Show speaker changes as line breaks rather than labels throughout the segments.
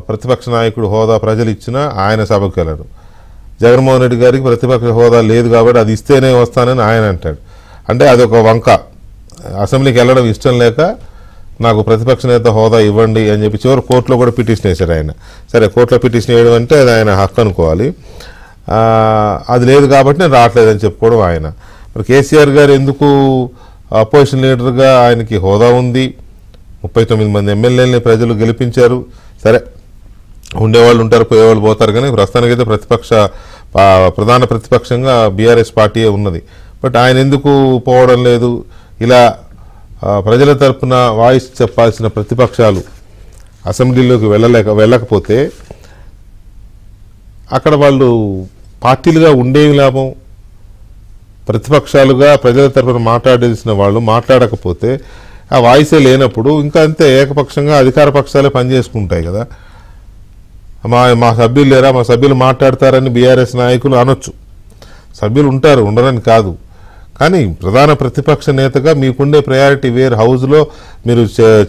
ప్రతిపక్ష నాయకుడు హోదా ప్రజలు ఇచ్చినా ఆయన సభకు వెళ్ళడు. జగన్మోహన్ రెడ్డి గారికి ప్రతిపక్ష హోదా లేదు కాబట్టి అది ఇస్తేనే వస్తానని ఆయన అంటాడు. అంటే అదొక వంక. అసెంబ్లీకి వెళ్ళడం ఇష్టం లేక నాకు ప్రతిపక్ష నేత హోదా ఇవ్వండి అని చెప్పి చివరి కోర్టులో కూడా పిటిషన్ వేశారు ఆయన. సరే, కోర్టులో పిటిషన్ వేయడం అంటే అది ఆయన హక్కు అనుకోవాలి. అది లేదు కాబట్టి నేను రావట్లేదని చెప్పుకోవడం ఆయన. మరి కేసీఆర్ గారు ఎందుకు అపోజిషన్ లీడర్గా ఆయనకి హోదా ఉంది, 39 మంది ఎమ్మెల్యేలని ప్రజలు గెలిపించారు. సరే, ఉండేవాళ్ళు ఉంటారు, పోయేవాళ్ళు పోతారు, కానీ ప్రస్తుతానికైతే ప్రధాన ప్రతిపక్షంగా బీఆర్ఎస్ పార్టీయే ఉన్నది. బట్ ఆయన ఎందుకు పోవడం లేదు? ఇలా ప్రజల తరపున వాయిస్ చెప్పాల్సిన ప్రతిపక్షాలు అసెంబ్లీలోకి వెళ్ళకపోతే అక్కడ వాళ్ళు పార్టీలుగా ఉండేవి లాభం? ప్రతిపక్షాలుగా ప్రజల తరపున మాట్లాడాల్సిన వాళ్ళు మాట్లాడకపోతే ఆ వాయిసే లేనప్పుడు ఇంకా అంతే ఏకపక్షంగా అధికార పక్షాలే పనిచేసుకుంటాయి కదా. మా సభ్యులు లేరా, మా సభ్యులు మాట్లాడతారని బీఆర్ఎస్ నాయకులు అనొచ్చు. సభ్యులు ఉంటారు, ఉండరని కాదు. కానీ ప్రధాన ప్రతిపక్ష నేతగా మీకుండే ప్రయారిటీ వేర్. హౌస్లో మీరు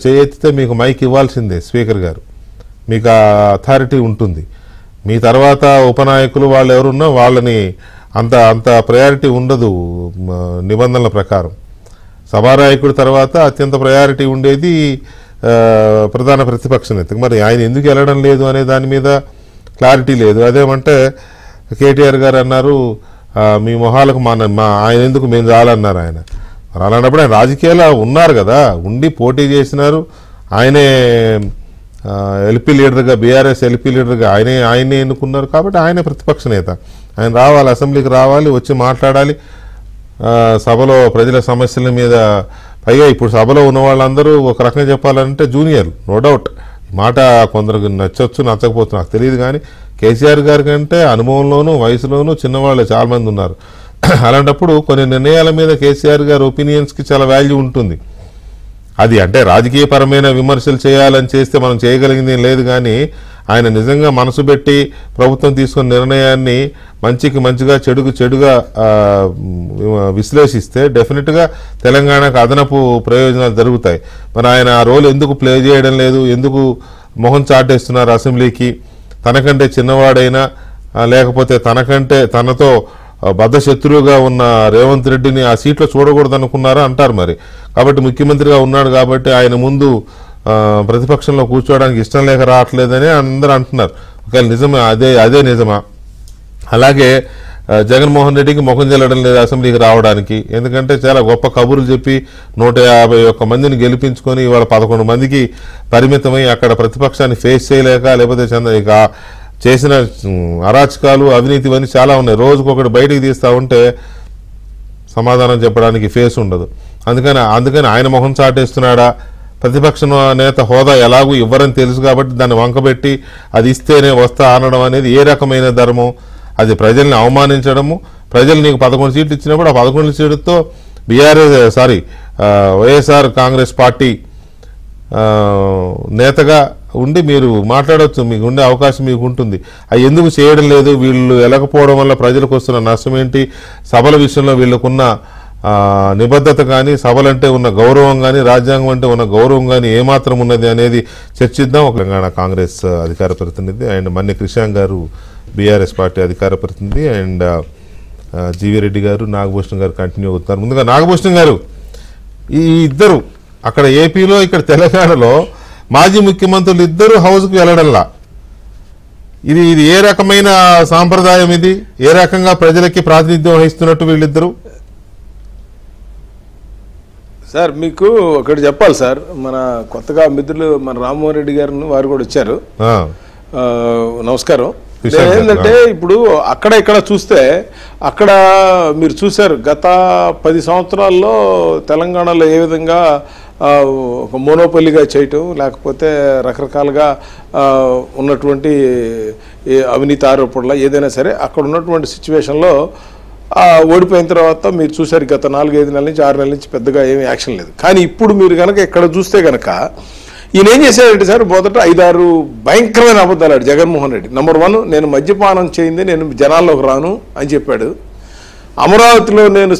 చేయెత్తితే మీకు మైక్ ఇవ్వాల్సిందే స్పీకర్ గారు, మీకు ఆ అథారిటీ ఉంటుంది. మీ తర్వాత ఉపనాయకులు వాళ్ళు ఎవరున్నా వాళ్ళని అంత ప్రయారిటీ ఉండదు నిబంధనల ప్రకారం. సభానాయకుడి తర్వాత అత్యంత ప్రయారిటీ ఉండేది ప్రధాన ప్రతిపక్ష నేతకు. మరి ఆయన ఎందుకు వెళ్ళడం లేదు అనే దాని మీద క్లారిటీ లేదు. అదేమంటే కేటీఆర్ గారు అన్నారు, మీ మొహాలకు ఆయన ఎందుకు మేము చాలన్నారు ఆయన. మరి అలాంటప్పుడు ఆయన రాజకీయాలు ఉన్నారు కదా, ఉండి పోటీ చేసినారు. ఆయనే ఎల్పీ లీడర్గా, బీఆర్ఎస్ ఎల్పీ లీడర్గా ఆయనే ఎన్నుకున్నారు కాబట్టి ఆయనే ప్రతిపక్ష నేత. ఆయన రావాలి, అసెంబ్లీకి రావాలి, వచ్చి మాట్లాడాలి, సభలో ప్రజల సమస్యల మీద. పైగా ఇప్పుడు సభలో ఉన్న వాళ్ళందరూ ఒక రకంగా చెప్పాలంటే జూనియర్, నో డౌట్. ఈ మాట కొందరికి నచ్చవచ్చు, నచ్చకపోవచ్చు, నాకు తెలియదు. కానీ కేసీఆర్ గారి కంటే అనుభవంలోనూ వయసులోనూ చిన్నవాళ్ళు చాలామంది ఉన్నారు. అలాంటప్పుడు కొన్ని నిర్ణయాల మీద కేసీఆర్ గారి ఒపీనియన్స్కి చాలా వాల్యూ ఉంటుంది. అది అంటే రాజకీయపరమైన విమర్శలు చేయాలని చేస్తే మనం చేయగలిగింది లేదు. కానీ ఆయన నిజంగా మనసు పెట్టి ప్రభుత్వం తీసుకున్న నిర్ణయాన్ని మంచికి మంచిగా, చెడుకు చెడుగా విశ్లేషిస్తే డెఫినెట్గా తెలంగాణకు అదనపు ప్రయోజనాలు జరుగుతాయి. మరి ఆయన ఆ రోల్ ఎందుకు ప్లే చేయడం లేదు? ఎందుకు మొహం చాటేస్తున్నారు అసెంబ్లీకి? తనకంటే చిన్నవాడైనా లేకపోతే తనతో బద్ధశత్రువుగా ఉన్న రేవంత్ రెడ్డిని ఆ సీట్లో చూడకూడదు అనుకున్నారా అంటారు. మరి కాబట్టి ముఖ్యమంత్రిగా ఉన్నాడు కాబట్టి ఆయన ముందు ప్రతిపక్షంలో కూర్చోవడానికి ఇష్టం లేక రావట్లేదని అందరూ అంటున్నారు. ఒకవేళ నిజమే, అదే నిజమా? అలాగే జగన్మోహన్ రెడ్డికి ముఖం చెల్లడం లేదు అసెంబ్లీకి రావడానికి. ఎందుకంటే చాలా గొప్ప కబుర్లు చెప్పి 151 మందిని గెలిపించుకొని ఇవాళ 11 మందికి పరిమితమై అక్కడ ప్రతిపక్షాన్ని ఫేస్ చేయలేక, లేకపోతే చేసిన అరాచకాలు, అవినీతి ఇవన్నీ చాలా ఉన్నాయి. రోజుకొకటి బయటికి తీస్తూ ఉంటే సమాధానం చెప్పడానికి ఫేస్ ఉండదు. అందుకని ఆయన మొహం చాటేస్తున్నాడా? ప్రతిపక్ష నేత హోదా ఎలాగూ ఇవ్వరని తెలుసు కాబట్టి దాన్ని వంకబెట్టి అది ఇస్తేనే వస్తా అనడం అనేది ఏ రకమైన ధర్మం? అది ప్రజల్ని అవమానించడము. ప్రజలు నీకు 11 సీట్లు ఇచ్చినప్పుడు ఆ 11 సీట్లతో వైఎస్ఆర్ కాంగ్రెస్ పార్టీ నేతగా ఉండి మీరు మాట్లాడవచ్చు, మీకు ఉండే అవకాశం మీకు ఉంటుంది. అది ఎందుకు చేయడం లేదు? వీళ్ళు వెళ్ళకపోవడం వల్ల ప్రజలకు వస్తున్న నష్టం ఏంటి? సభల విషయంలో వీళ్ళకున్న నిబద్ధత కానీ, సభలంటే ఉన్న గౌరవం కానీ, రాజ్యాంగం అంటే ఉన్న గౌరవం కానీ ఏమాత్రం ఉన్నది అనేది చర్చిద్దాం. తెలంగాణ కాంగ్రెస్ అధికార ప్రతినిధి అండ్ మన్ని క్రిషాంక్ గారు బీఆర్ఎస్ పార్టీ అధికార ప్రతినిధి, అండ్ జీవీ రెడ్డి గారు, నాగభూషణం గారు కంటిన్యూ అవుతున్నారు. ముందుగా నాగభూషణం గారు, ఈ ఇద్దరు అక్కడ ఏపీలో, ఇక్కడ తెలంగాణలో మాజీ ముఖ్యమంత్రులు ఇద్దరు హౌస్కి వెళ్ళడంలా, ఇది ఏ రకమైన సాంప్రదాయం? ఇది ఏ రకంగా ప్రజలకి ప్రాతినిధ్యం వహిస్తున్నట్టు వీళ్ళిద్దరు?
సార్ మీకు ఒకటి చెప్పాలి సార్, మన కొత్తగా మిత్రులు మన రామ్మోహన్ రెడ్డి గారు వారు కూడా వచ్చారు. నమస్కారం. ఏంటంటే ఇప్పుడు అక్కడ ఇక్కడ చూస్తే అక్కడ మీరు చూశారు గత 10 సంవత్సరాల్లో తెలంగాణలో ఏ విధంగా ఒక మోనోపల్లిగా చేయటం, లేకపోతే రకరకాలుగా ఉన్నటువంటి అవినీతి ఆరోపణలు ఏదైనా సరే అక్కడ ఉన్నటువంటి సిచ్యువేషన్లో ఓడిపోయిన తర్వాత మీరు చూశారు గత 4-5 నెలల నుంచి 6 నెలల నుంచి పెద్దగా ఏమీ యాక్షన్ లేదు. కానీ ఇప్పుడు మీరు కనుక ఇక్కడ చూస్తే కనుక ఈయన ఏం చేశాడంటే సార్, మొదట 5-6 భయంకరమైన అబద్ధాలు ఆడు జగన్మోహన్ రెడ్డి. నెంబర్ 1, నేను మద్యపానం చేయింది, నేను జనాల్లోకి రాను అని చెప్పాడు. అమరావతిలో నేను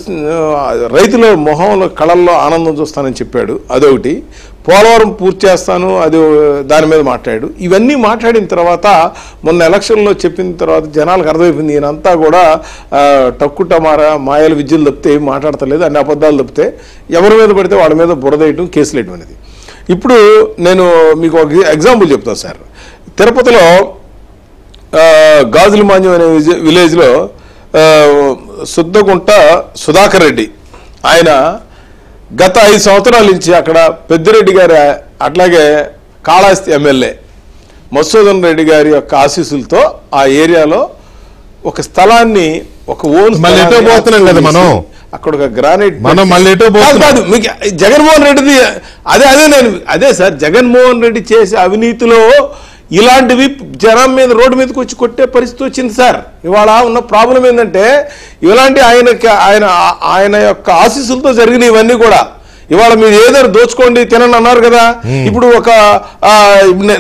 రైతుల మొహంలో కళల్లో ఆనందం చూస్తానని చెప్పాడు, అదొకటి. పోలవరం పూర్తి చేస్తాను అది దాని మీద మాట్లాడాడు. ఇవన్నీ మాట్లాడిన తర్వాత మొన్న ఎలక్షన్లో చెప్పిన తర్వాత జనాలకు అర్థమైపోయింది ఈయనంతా కూడా టక్కుటమారా మాయల విద్యలు తప్పితే ఏం మాట్లాడతలేదు, అన్ని అబద్ధాలు తప్పితే ఎవరి మీద పడితే వాళ్ళ మీద బురదేయటం కేసులు వేయడం అనేది. ఇప్పుడు నేను మీకు ఒక ఎగ్జాంపుల్ చెప్తాను సార్. తిరుపతిలో గాజులమాన్యం అనే విలేజ్లో సుద్దగుంట సుధాకర్ రెడ్డి ఆయన గత 5 సంవత్సరాల నుంచి అక్కడ పెద్దిరెడ్డి గారి అట్లాగే కాళహస్తి ఎమ్మెల్యే మధుసూదన్ రెడ్డి గారి యొక్క ఆశీస్సులతో ఆ ఏరియాలో ఒక స్థలాన్ని ఒక ఓన్ అక్కడ ఒక గ్రానైట్ కాదు మీకు జగన్మోహన్ రెడ్డిది అదే సార్ జగన్మోహన్ రెడ్డి చేసే అవినీతిలో ఇలాంటివి జనం మీద రోడ్డు మీదకి వచ్చి కొట్టే పరిస్థితి వచ్చింది సార్. ఇవాళ ఉన్న ప్రాబ్లం ఏంటంటే ఇలాంటి ఆయన యొక్క ఆశీస్సులతో జరిగిన ఇవన్నీ కూడా ఇవాళ మీరు ఏదైనా దోచుకోండి తినని అన్నారు కదా. ఇప్పుడు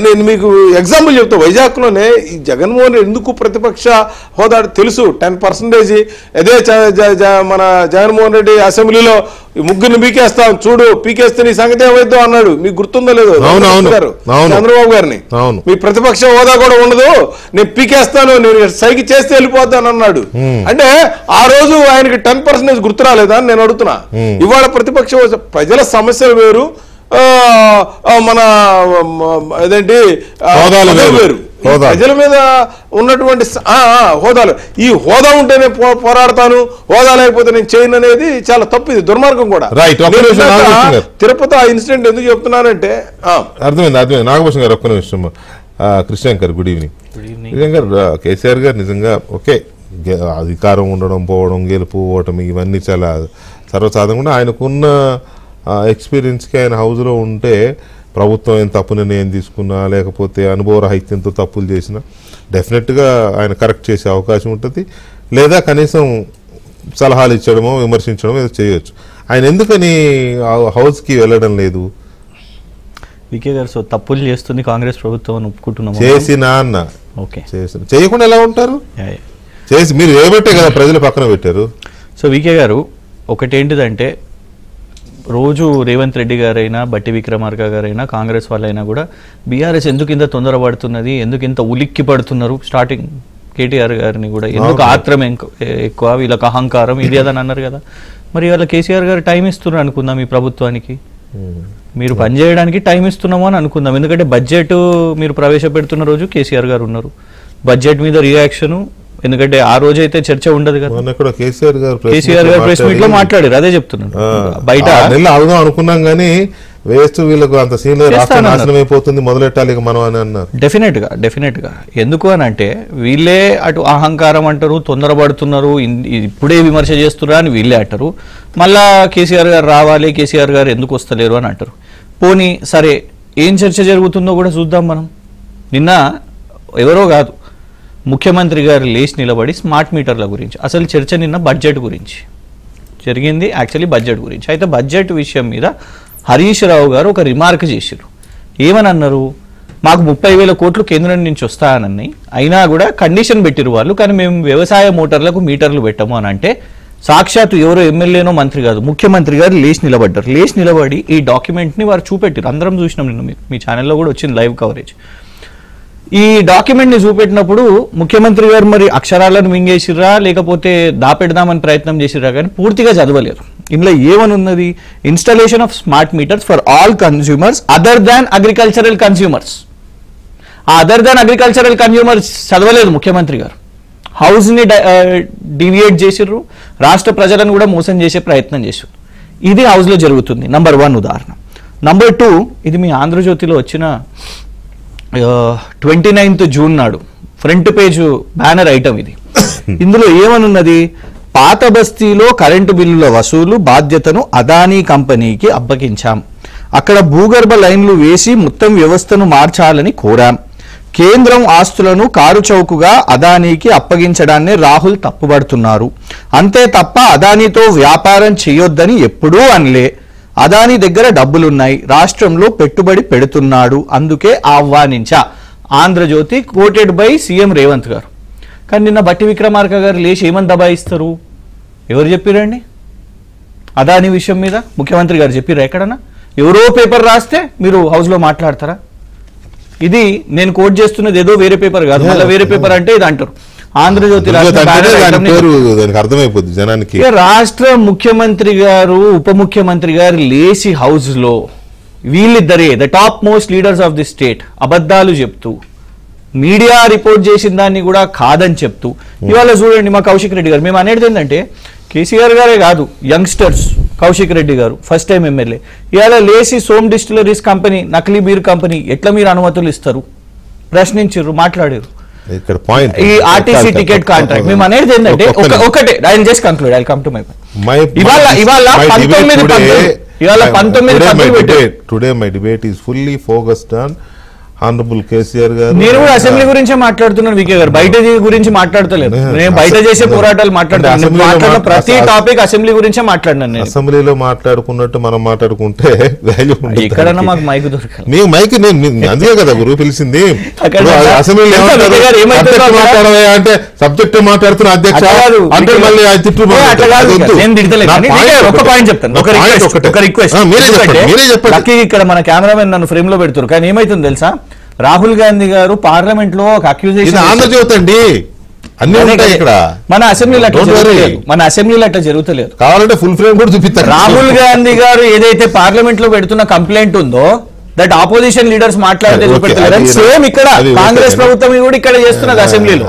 నేను మీకు ఎగ్జాంపుల్ చెప్తా. వైజాగ్లోనే ఈ జగన్మోహన్ ఎందుకు ప్రతిపక్ష హోదా తెలుసు 10%. అదే మన జగన్మోహన్ రెడ్డి అసెంబ్లీలో ముగ్గురిని పీకేస్తాం చూడు, పీకేస్తే నీ సంగతి ఏమైద్దో అన్నాడు. మీకు గుర్తుందో లేదో చంద్రబాబు గారిని, మీ ప్రతిపక్ష హోదా కూడా ఉండదు, నేను పీకేస్తాను, నేను సైకి చేస్తే వెళ్ళిపోతాను అన్నాడు. అంటే ఆ రోజు ఆయనకి 10% గుర్తు రాలేదా అని నేను అడుగుతున్నా. ఇవాళ ప్రతిపక్ష ప్రజల సమస్యలు వేరు, మన అదేంటి వేరు, ప్రజల మీద ఉన్నటువంటి హోదాలు. ఈ హోదా ఉంటేనే పోరాడతాను, హోదా లేకపోతే నేను చేయను అనేది చాలా తప్పు, ఇది దుర్మార్గం కూడా. తిరుపతి ఆ ఇన్సిడెంట్ ఎందుకు చెప్తున్నానంటే
అర్థమైంది. నాగభూషణ్ గారు ఒక్క నిమిషం. కృష్ణంకర్ గుడ్ ఈవినింగ్. నిజంగా కేసీఆర్ గారు నిజంగా ఓకే, అధికారం ఉండడం పోవడం గెలుపు ఓటమి ఇవన్నీ చాలా సర్వసాధారణంగా ఆయనకున్న ఎక్స్పీరియన్స్కి ఆయన హౌస్లో ఉంటే ప్రభుత్వం ఏం తప్పు నిర్ణయం తీసుకున్నా లేకపోతే అనుభవరాహిత్యంతో తప్పులు చేసినా డెఫినెట్గా ఆయన కరెక్ట్ చేసే అవకాశం ఉంటుంది, లేదా కనీసం సలహాలు ఇచ్చడమో విమర్శించడమో ఏదో చేయొచ్చు. ఆయన ఎందుకని హౌస్కి వెళ్ళడం లేదు?
వికే గారు, సో తప్పులు చేస్తుంది కాంగ్రెస్ ప్రభుత్వం ఒప్పుకుంటున్నాము.
చేసినా అన్న ఓకే, చేసిన చేయకుండా ఎలా ఉంటారు? చేసి మీరు ఏబట్టే కదా ప్రజలు పక్కన పెట్టారు.
సో వికే గారు, ఒకటేంటిదంటే రోజు రేవంత్ రెడ్డి గారైనా బట్టి విక్రమార్క గారైనా కాంగ్రెస్ వాళ్ళైనా కూడా బీఆర్ఎస్ ఎందుకు ఇంత తొందరపడుతున్నది, ఎందుకు ఇంత ఉలిక్కి పడుతున్నారు, స్టార్టింగ్ కేటీఆర్ గారిని కూడా ఎందుకు ఆత్రం ఎక్కువ, వీళ్ళకి అహంకారం ఇది అదని అన్నారు కదా. మరి వాళ్ళ కేసీఆర్ గారు టైం ఇస్తున్నారు అనుకుందాం ఈ ప్రభుత్వానికి, మీరు పనిచేయడానికి టైం ఇస్తున్నాము అని అనుకుందాం. ఎందుకంటే బడ్జెట్ మీరు ప్రవేశపెడుతున్న రోజు కేసీఆర్ గారు ఉన్నారు, బడ్జెట్ మీద రియాక్షను, ఎందుకంటే ఆ రోజు అయితే చర్చ ఉండదు కదా.
కేసీఆర్ గారు
ప్రెస్ మీట్ లో మాట్లాడారు, అదే చెప్తున్నాను. బయట
అడుగుదాం అనుకున్నాం కానీ వేస్ట్, వీళ్ళకు అంత సీన్ నాశనం అయిపోతుంది, మొదలెట్టాలి మనం అని అన్నారు.
డెఫినెట్ గా ఎందుకు అని అంటే వీళ్ళే అటు అహంకారం అంటారు, తొందరపడుతున్నారు, ఇప్పుడే విమర్శ చేస్తున్నారు అని వీళ్ళే అంటారు. మళ్ళా కేసీఆర్ గారు రావాలి, కేసీఆర్ గారు ఎందుకు వస్తలేరు అని అంటారు. పోనీ సరే, ఏం చర్చ జరుగుతుందో కూడా చూద్దాం మనం. నిన్న ఎవరో కాదు, ముఖ్యమంత్రి గారు లేచి నిలబడి స్మార్ట్ మీటర్ల గురించి, అసలు చర్చ నిన్న బడ్జెట్ గురించి జరిగింది, యాక్చువల్లీ బడ్జెట్ గురించి. అయితే బడ్జెట్ విషయం మీద హరీష్ రావు గారు ఒక రిమార్క్ చేశారు. ఏమని అన్నారు, మాకు 30,000 కోట్లు కేంద్రం నుంచి వస్తాయనని అయినా కూడా కండిషన్ పెట్టిరు వాళ్ళు, కానీ మేము వ్యవసాయ మోటార్లకు మీటర్లు పెట్టము అని అంటే సాక్షాత్తు ఎవరో ఎమ్మెల్యేనో మంత్రి కాదు, ముఖ్యమంత్రి గారు లేచి నిలబడ్డారు. లేచి నిలబడి ఈ డాక్యుమెంట్ని వారు చూపెట్టారు, అందరం చూసినాం నిన్న, మీ ఛానల్లో కూడా వచ్చింది లైవ్ కవరేజ్. ఈ డాక్యుమెంట్ని చూపెట్టినప్పుడు ముఖ్యమంత్రి గారు మరి అక్షరాలను మింగేసిర్రా లేకపోతే దాపెడదామని ప్రయత్నం చేసిర్రా కానీ పూర్తిగా చదవలేరు. ఇందులో ఏమని ఉన్నది, installation of smart meters for all consumers other than agricultural consumers. ఆ అదర్ దాన్ అగ్రికల్చరల్ కన్స్యూమర్స్ చదవలేదు ముఖ్యమంత్రి గారు, హౌస్ని డివియేట్ చేసిర్రు, రాష్ట్ర ప్రజలను కూడా మోసం చేసే ప్రయత్నం చేశారు. ఇది హౌస్లో జరుగుతుంది. నంబర్ 1 ఉదాహరణ. నంబర్ 2, ఇది మీ ఆంధ్రజ్యోతిలో వచ్చిన 29th జూన్ నాడు ఫ్రంట్ పేజ్ బ్యానర్ ఐటమ్ ఇది. ఇందులో ఏమనున్నది, పాత బస్తీలో కరెంటు బిల్లుల వసూలు బాధ్యతను అదానీ కంపెనీకి అప్పగించాం, అక్కడ భూగర్భ లైన్లు వేసి మొత్తం వ్యవస్థను మార్చాలని కోరాం, కేంద్రం ఆస్తులను కారు చౌకగా అదానీకి అప్పగించడాన్ని రాహుల్ తప్పుపడుతున్నారు, అంతే తప్ప అదానీతో వ్యాపారం చేయొద్దని ఎప్పుడూ అనలే, అదానీ దగ్గర డబ్బులున్నాయి, రాష్ట్రంలో పెట్టుబడి పెడుతున్నాడు, అందుకే ఆహ్వానించా. Andhra Jyothi quoted by CM Revanth garu. కానీ నిన్న బట్టి విక్రమార్క గారు లేచి ఏమని దబాయిస్తారు, ఎవరు చెప్పిరండి? అదానీ విషయం మీద ముఖ్యమంత్రి గారు చెప్పిరా ఎక్కడన్నా? ఎవరో పేపర్ రాస్తే మీరు హౌస్ లో మాట్లాడతారా? ఇది నేను కోట్ చేస్తున్నది ఏదో వేరే పేపర్ కాదు, మళ్ళీ వేరే పేపర్ అంటే ఇది అంటారు. ఆంధ్రజ్యోతి
అర్థమైపోద్ది జనానికి.
రాష్ట్ర ముఖ్యమంత్రి గారు ఉప ముఖ్యమంత్రి గారు లేచి హౌస్ లో వీళ్ళిద్దరే the top most leaders of the state అబద్ధాలు చెప్తూ మీడియా రిపోర్ట్ చేసిన దాన్ని కూడా కాదని చెప్తూ ఇవాళ చూడండి మా కౌశిక్ రెడ్డి గారు, మేము అనేది ఏంటంటే కేసీఆర్ గారే కాదు యంగ్స్టర్స్, కౌశిక్ రెడ్డి గారు ఫస్ట్ టైం ఎమ్మెల్యే, ఇవాళ లేచి సోమ్ డిస్టిలరీస్ కంపెనీ నకిలీ బీర్ కంపెనీ ఎట్లా మీరు అనుమతులు ఇస్తారు ప్రశ్నించారు, మాట్లాడారు.
ఇక్కడ పాయింట్
ఈ ఆర్టీసీ టికెట్ కాంట్రాక్ట్ మేము అనేది ఏంటంటే ఒకటే, I just conclude, I come to my
today my debate is fully focused on honourable KCR గారు.
నేను కూడా అసెంబ్లీ గురించే మాట్లాడుతున్నాను వికే గారు, బయట గురించి మాట్లాడతలేదు. నేను బయట చేసే పోరాటాలు మాట్లాడుతున్నాను, ప్రతి టాపిక్ అసెంబ్లీ గురించే మాట్లాడినాను నేను.
అసెంబ్లీలో మాట్లాడుకున్నట్టు మనం మాట్లాడుకుంటే వాల్యూ
ఎక్కడన్నా మాకు మైక్ దొరకాలి.
మీ మైక్ నేను అందుకే కదా గురువు పిలిచింది. అసెంబ్లీలో అంటే సబ్జెక్ట్ మాట్లాడుతున్న అధ్యక్ష అంటే మళ్ళీ
నేను తిడతలేదు. ఒక పాయింట్ చెప్తాను, ఒక రిక్వెస్ట్.
మీరే చెప్పండి.
ఇక్కడ మన కెమెరామెన్ నన్ను ఫ్రేమ్ లో పెడుతున్నారు, కానీ ఏమైతుంది తెలుసా, రాహుల్ గాంధీ గారు పార్లమెంట్ లో ఒక అక్యూజేషన్,
ఆంధ్రజ్యోతి అండి అన్ని ఉంటాయి ఇక్కడ,
మన అసెంబ్లీలో అట్లా జరుగుతలేదు.
కావాలంటే ఫుల్ ఫ్రేమ్ కూడా చూపిస్తారు.
రాహుల్ గాంధీ గారు ఏదైతే పార్లమెంట్ లో పెడుతున్న కంప్లైంట్ ఉందో దట్ ఆపోజిషన్ లీడర్స్ మాట్లాడితే చూపెడతారు. సేమ్ ఇక్కడ కాంగ్రెస్ ప్రభుత్వం కూడా ఇక్కడ చేస్తున్నది అసెంబ్లీలో.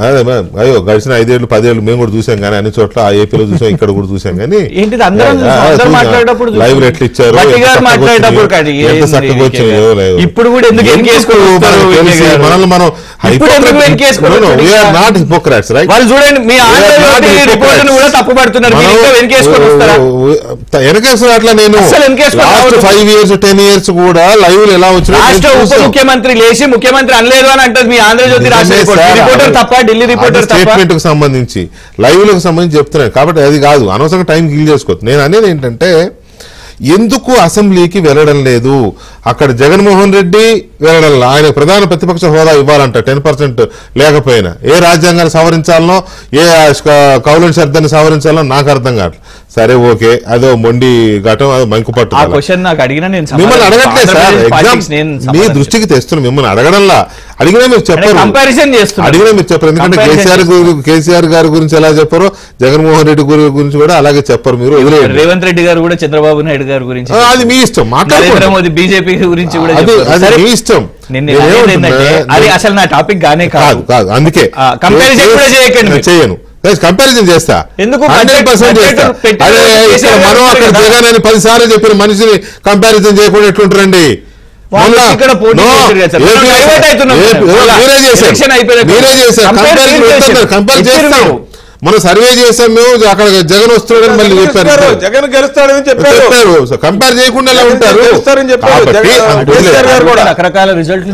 అయ్యో గడిచిన 5 ఏళ్ళు 10 ఏళ్ళు మేము కూడా చూసాం కానీ అన్ని చోట్ల ఏపీలో చూసాం, ఇక్కడ కూడా చూసాం కానీ
ఏంటిది అందరూ మాట్లాడేటప్పుడు
లైవ్ ఎట్లా ఇచ్చారు
మాట్లాడేటప్పుడు ఇప్పుడు కూడా ఎందుకు
మనల్ని మనం నాట్ హిపోక్రాట్స్ రైట్.
వాళ్ళు చూడండి మీ రిపోర్ట్ కూడా తప్పుపడుతున్నారు,
వెనకేసు అట్లా నేను 5 years 10 years కూడా లైవ్ ఎలా వచ్చిన
రాష్ట్ర ఉప ముఖ్యమంత్రి లేచి ముఖ్యమంత్రి అనలేదు అని అంటది మీ ఆంధ్రజ్యోతి రిపోర్టర్ తప్ప, ఢిల్లీ రిపోర్టర్ తప్ప.
స్టేట్మెంట్ కు సంబంధించి లైవ్ లకు సంబంధించి చెప్తున్నాను కాబట్టి అది కాదు, అనవసరంగా టైం కిల్ చేసుకోవద్దు. నేను అనేది ఏంటంటే ఎందుకు అసెంబ్లీకి వెళ్ళడం లేదు, అక్కడ జగన్మోహన్ రెడ్డి వెళ్ళడం, ఆయన ప్రధాన ప్రతిపక్ష హోదా ఇవ్వాలంట 10% లేకపోయినా, ఏ రాజ్యాంగాన్ని సవరించాలనో ఏ కౌలన్ శబ్దాన్ని సవరించాలనో నాకు అర్థం కావట్లేదు. సరే ఓకే, అదో మొండి ఘటం, అదో మంకుపట్టు. మిమ్మల్ని అడగట్లేదు సార్, ఎగ్జామ్ మీ దృష్టికి తెస్తున్నాం, మిమ్మల్ని అడగడంలా అడిగినా మీరు చెప్పారు, అడిగినా మీరు చెప్పారు. ఎందుకంటే కేసీఆర్ గారి గురించి ఎలా చెప్పారో జగన్మోహన్ రెడ్డి గురించి కూడా అలాగే చెప్పారు. మీరు
రేవంత్ రెడ్డి గారు కూడా చంద్రబాబు నాయుడు గారి గురించి,
అది మీ ఇష్టం,
నరేంద్ర మోదీ బీజేపీ గురించి కూడా
అది మీ ఇష్టం.
అది అసలు నా టాపిక్ గానే కాదు,
అందుకే
కంపారిజన్ కూడా చేయకండి,
చేయను. కంపారిజన్ చేస్తా
ఎందుకు
100% చేస్తా. అదే ఇక్కడ మనం అక్కడ జగన్ అని 10 సార్లు చెప్పిన మనిషిని కంపారిజన్ చేయకుండా ఎట్లుంటారండి? కంపేర్ చేస్తాం, మనం సర్వే చేసాం, మేము అక్కడ జగన్ వస్తున్నాడని మళ్ళీ చెప్పారు,
జగన్ గెలుస్తాడని చెప్పారు,
కంపేర్ చేయకుండా ఎలా ఉంటారు?
రకరకాల రిజల్ట్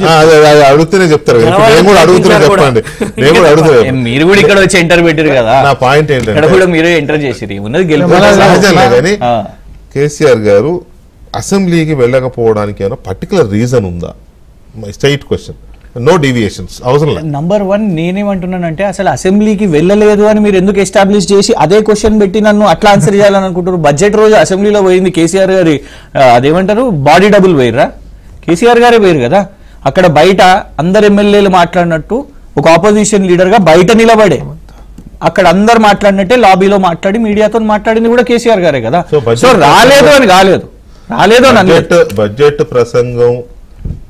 అడుగుతూనే చెప్తారు, నేను కూడా అడుగుతున్నా చెప్పండి, నేను కూడా అడుగుతున్నా.
మీరు కూడా ఇక్కడ వచ్చి ఎంటర్ పెట్టారు కదా,
నా పాయింట్ ఏంటంటే
మీరే ఎంటర్ చేసి ఉన్నది
కానీ కేసీఆర్ గారు అసెంబ్లీకి వెళ్ళకపోవడానికి ఏమైనా పర్టికులర్ రీజన్ ఉందా? స్ట్రైట్ క్వశ్చన్, నో డీవియేషన్స్, అవసరం లేదు.
నంబర్ 1 నేనేమంటున్నానంటే అసలు అసెంబ్లీకి వెళ్ళలేదు అని మీరు ఎందుకు ఎస్టాబ్లిష్ చేసి అదే క్వశ్చన్ పెట్టి నన్ను అట్లా ఆన్సర్ చేయాలని అనుకుంటారు? బడ్జెట్ రోజు అసెంబ్లీలో పోయింది కేసీఆర్ గారి అదేమంటారు బాడీ డబుల్ వేయరా, కేసీఆర్ గారే వేరు కదా. అక్కడ బయట అందరు ఎమ్మెల్యేలు మాట్లాడినట్టు ఒక ఆపోజిషన్ లీడర్ గా బయట నిలబడే అక్కడ అందరు మాట్లాడినట్టే లాబీలో మాట్లాడి మీడియాతో మాట్లాడింది కూడా కేసీఆర్ గారే కదా. సో రాలేదు అని కాలేదు, రాలేదు అని
బడ్జెట్ ప్రసంగం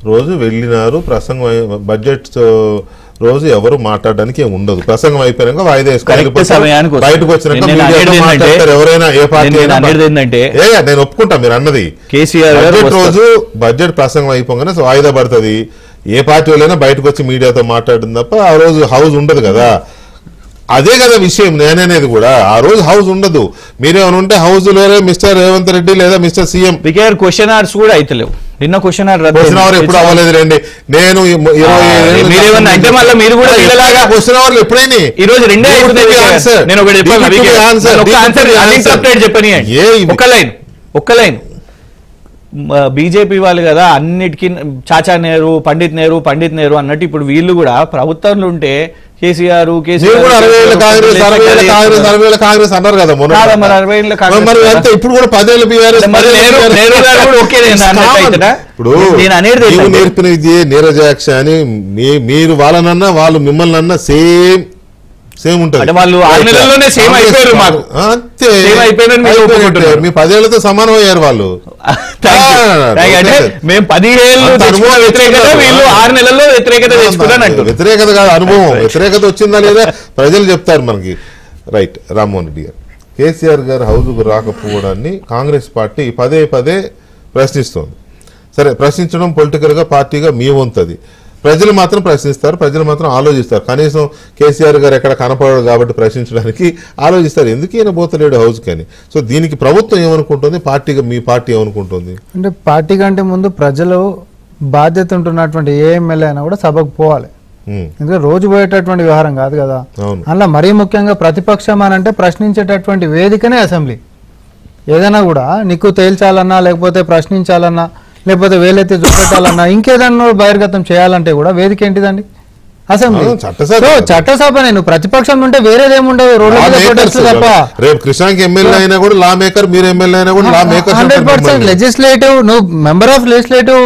రోజు వెళ్ళినారు, ప్రసంగం బడ్జెట్ రోజు ఎవరు మాట్లాడడానికి ఏమి ఉండదు, ప్రసంగం అయిపోయాక వాయిదా వేసుకోవాలి, బయటకు వచ్చినాక ఎవరైనా ఏ పార్టీ నేను ఒప్పుకుంటా మీరు అన్నది. బడ్జెట్ రోజు బడ్జెట్ ప్రసంగం అయిపోగానే వాయిదా పడుతుంది, ఏ పార్టీ వాళ్ళైనా బయటకు వచ్చి మీడియాతో మాట్లాడింది తప్ప ఆ రోజు హౌస్ ఉండదు కదా. అదే కదా విషయం, నేననేది కూడా ఆ రోజు హౌస్ ఉండదు. మీరేమైనా ఉంటే హౌస్ లోనే మిస్టర్ రేవంత్ రెడ్డి లేదా మిస్టర్ సీఎం
క్వశ్చన్ అవర్స్ కూడా అయితలేవు. నిన్న క్వశ్చన్ అవర్
ఎప్పుడు అవ్వలేదు రండి, నేను
20 అంటే మళ్ళీ మీరు కూడా
క్వశ్చన్ అవర్లు ఎప్పుడైనా
ఈ రోజు రెండే చెప్పని ఒక్క లైన్ బీజేపీ వాళ్ళు కదా అన్నిటికీ చాచా నేరు పండిత్ నేరు అన్నట్టు ఇప్పుడు వీళ్ళు కూడా ప్రభుత్వంలో ఉంటే కేసీఆర్
మీరు కూడా 60 ఏళ్ళ కాంగ్రెస్ 60 ఏళ్ళ కాంగ్రెస్ 60 ఏళ్ళ కాంగ్రెస్ అన్నారు కదా మొన్న.
మరి 60 ఏళ్ళ కాంగ్రెస్
మరి అంతే ఇప్పుడు కూడా 10 ఏళ్ళ బీఆర్ఎస్. ఇప్పుడు నీవు నేర్పిన విద్యే నీరజాక్ష అని మీరు వాళ్ళనన్నా వాళ్ళు మిమ్మల్ని అన్నా సేమ్ ఉంటుంది.
వాళ్ళు 6 నెలల్లోనే సేమ్ అయిపోయారు మాకు.
అంతే మీ 10 ఏళ్లతో సమానం అయ్యారు వాళ్ళు.
మేము 10 ఏళ్ళు వ్యతిరేకత, వీళ్ళు 6 నెలల్లో వ్యతిరేకత తెచ్చుకున్నాను.
వ్యతిరేకత కాదు, అనుభవం. వ్యతిరేకత వచ్చిందా లేదా ప్రజలు చెప్తారు మనకి. రైట్. రామ్మోహన్ రెడ్డి గారు, కేసీఆర్ గారు హౌస్కు రాకపోవడాన్ని కాంగ్రెస్ పార్టీ పదే ప్రశ్నిస్తోంది. సరే, ప్రశ్నించడం పొలిటికల్గా పార్టీగా మీ వంతది. ప్రజలు మాత్రం ప్రశ్నిస్తారు, ప్రజలు మాత్రం ఆలోచిస్తారు. కనీసం కేసీఆర్ గారు ఎక్కడ కనపడడు కాబట్టి ప్రశ్నించడానికి ఆలోచిస్తారు, ఎందుకు ఈయన పోతలేడు హౌస్కి అని. సో దీనికి ప్రభుత్వం ఏమనుకుంటుంది, పార్టీగా మీ పార్టీ ఏమనుకుంటుంది
అంటే పార్టీ కంటే ముందు ప్రజలు బాధ్యత ఉంటున్నటువంటి ఏ ఎమ్మెల్యే అయినా కూడా సభకు పోవాలి. ఎందుకంటే రోజు పోయేటటువంటి వ్యవహారం కాదు కదా. అలా మరీ ముఖ్యంగా ప్రతిపక్షం అని అంటే ప్రశ్నించేటటువంటి వేదికనే అసెంబ్లీ. ఏదైనా కూడా నీకు తేల్చాలన్నా, లేకపోతే ప్రశ్నించాలన్నా, లేకపోతే వేలైతే చూపెట్టాలన్నా, ఇంకేదన్నా బహిర్గతం చేయాలంటే కూడా వేదిక ఏంటిదండి? అసెంబ్లీ. చట్టసభ. నేను ప్రతిపక్షం ఉంటే వేరేదేముండదు, రోడ్ల మీద ప్రొటెస్ట్లు తప్ప.
రేపు కృష్ణాకి ఎమ్మెల్యే అయినా కూడా లా మేకర్, మీరు ఎమ్మెల్యే అయినా కూడా లా మేకర్.
100% లెజిస్లేటివ్. నువ్వు మెంబర్ ఆఫ్ లెజిస్లేటివ్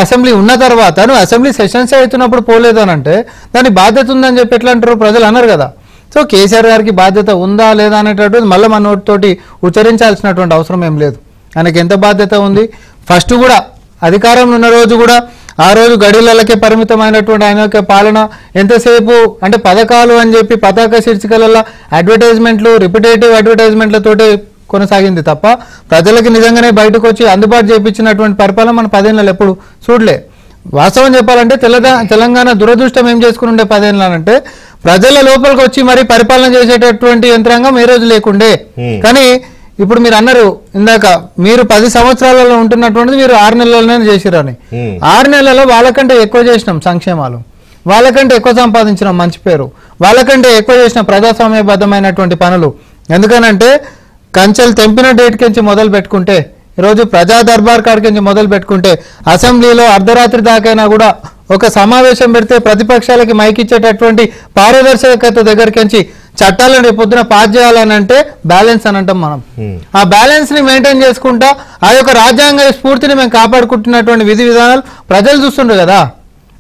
అసెంబ్లీ ఉన్న తర్వాత నువ్వు అసెంబ్లీ సెషన్స్ అవుతున్నప్పుడు పోలేదు అని అంటే దాని బాధ్యత ఉందని చెప్పి ఎట్లా అంటారు ప్రజలు? అన్నారు కదా. సో కేసీఆర్ గారికి బాధ్యత ఉందా లేదా అనేటటువంటి మళ్ళీ మన నోటితోటి ఉచ్చరించాల్సినటువంటి అవసరం ఏం లేదు. ఆయనకి ఎంత బాధ్యత ఉంది? ఫస్ట్ కూడా అధికారంలో ఉన్న రోజు కూడా ఆ రోజు గడిలకే పరిమితమైనటువంటి ఆయన యొక్క పాలన ఎంతసేపు అంటే పథకాలు అని చెప్పి పతాక శీర్షికలలో అడ్వర్టైజ్మెంట్లు, రిపిటేటివ్ అడ్వర్టైజ్మెంట్లతోటి కొనసాగింది తప్ప ప్రజలకి నిజంగానే బయటకు వచ్చి అందుబాటు చేయించినటువంటి పరిపాలన మన 10 ఏళ్ళు ఎప్పుడు చూడలే. వాస్తవం చెప్పాలంటే తెలంగాణ దురదృష్టం ఏం చేసుకుని ఉండే 10 ఏళ్ళనంటే ప్రజల లోపలికి వచ్చి మరి పరిపాలన చేసేటటువంటి యంత్రాంగం ఏ రోజు లేకుండే. కానీ ఇప్పుడు మీరు అన్నారు ఇందాక, మీరు 10 సంవత్సరాలలో ఉంటున్నటువంటిది మీరు 6 నెలలనే చేసిరని. 6 నెలల్లో వాళ్ళకంటే ఎక్కువ చేసినాం సంక్షేమాలు, వాళ్ళకంటే ఎక్కువ సంపాదించినాం మంచి పేరు, వాళ్ళకంటే ఎక్కువ చేసిన ప్రజాస్వామ్యబద్ధమైనటువంటి పనులు. ఎందుకనంటే కంచెలు తెంపిన డేట్కించి మొదలు పెట్టుకుంటే, ఈరోజు ప్రజా దర్బార్ కాడికించి మొదలు పెట్టుకుంటే, అసెంబ్లీలో అర్ధరాత్రి దాకైనా కూడా ఒక సమావేశం పెడితే ప్రతిపక్షాలకి మైకిచ్చేటటువంటి పారదర్శకత దగ్గరికి చట్టాలను రేపు పొద్దున పాస్ చేయాలని అంటే బ్యాలెన్స్ అని అంటాం మనం. ఆ బ్యాలెన్స్ ని మెయింటైన్ చేసుకుంటా ఆ యొక్క రాజ్యాంగ స్ఫూర్తిని మేము కాపాడుకుంటున్నటువంటి విధి విధానాలు ప్రజలు చూస్తుండ్రు కదా.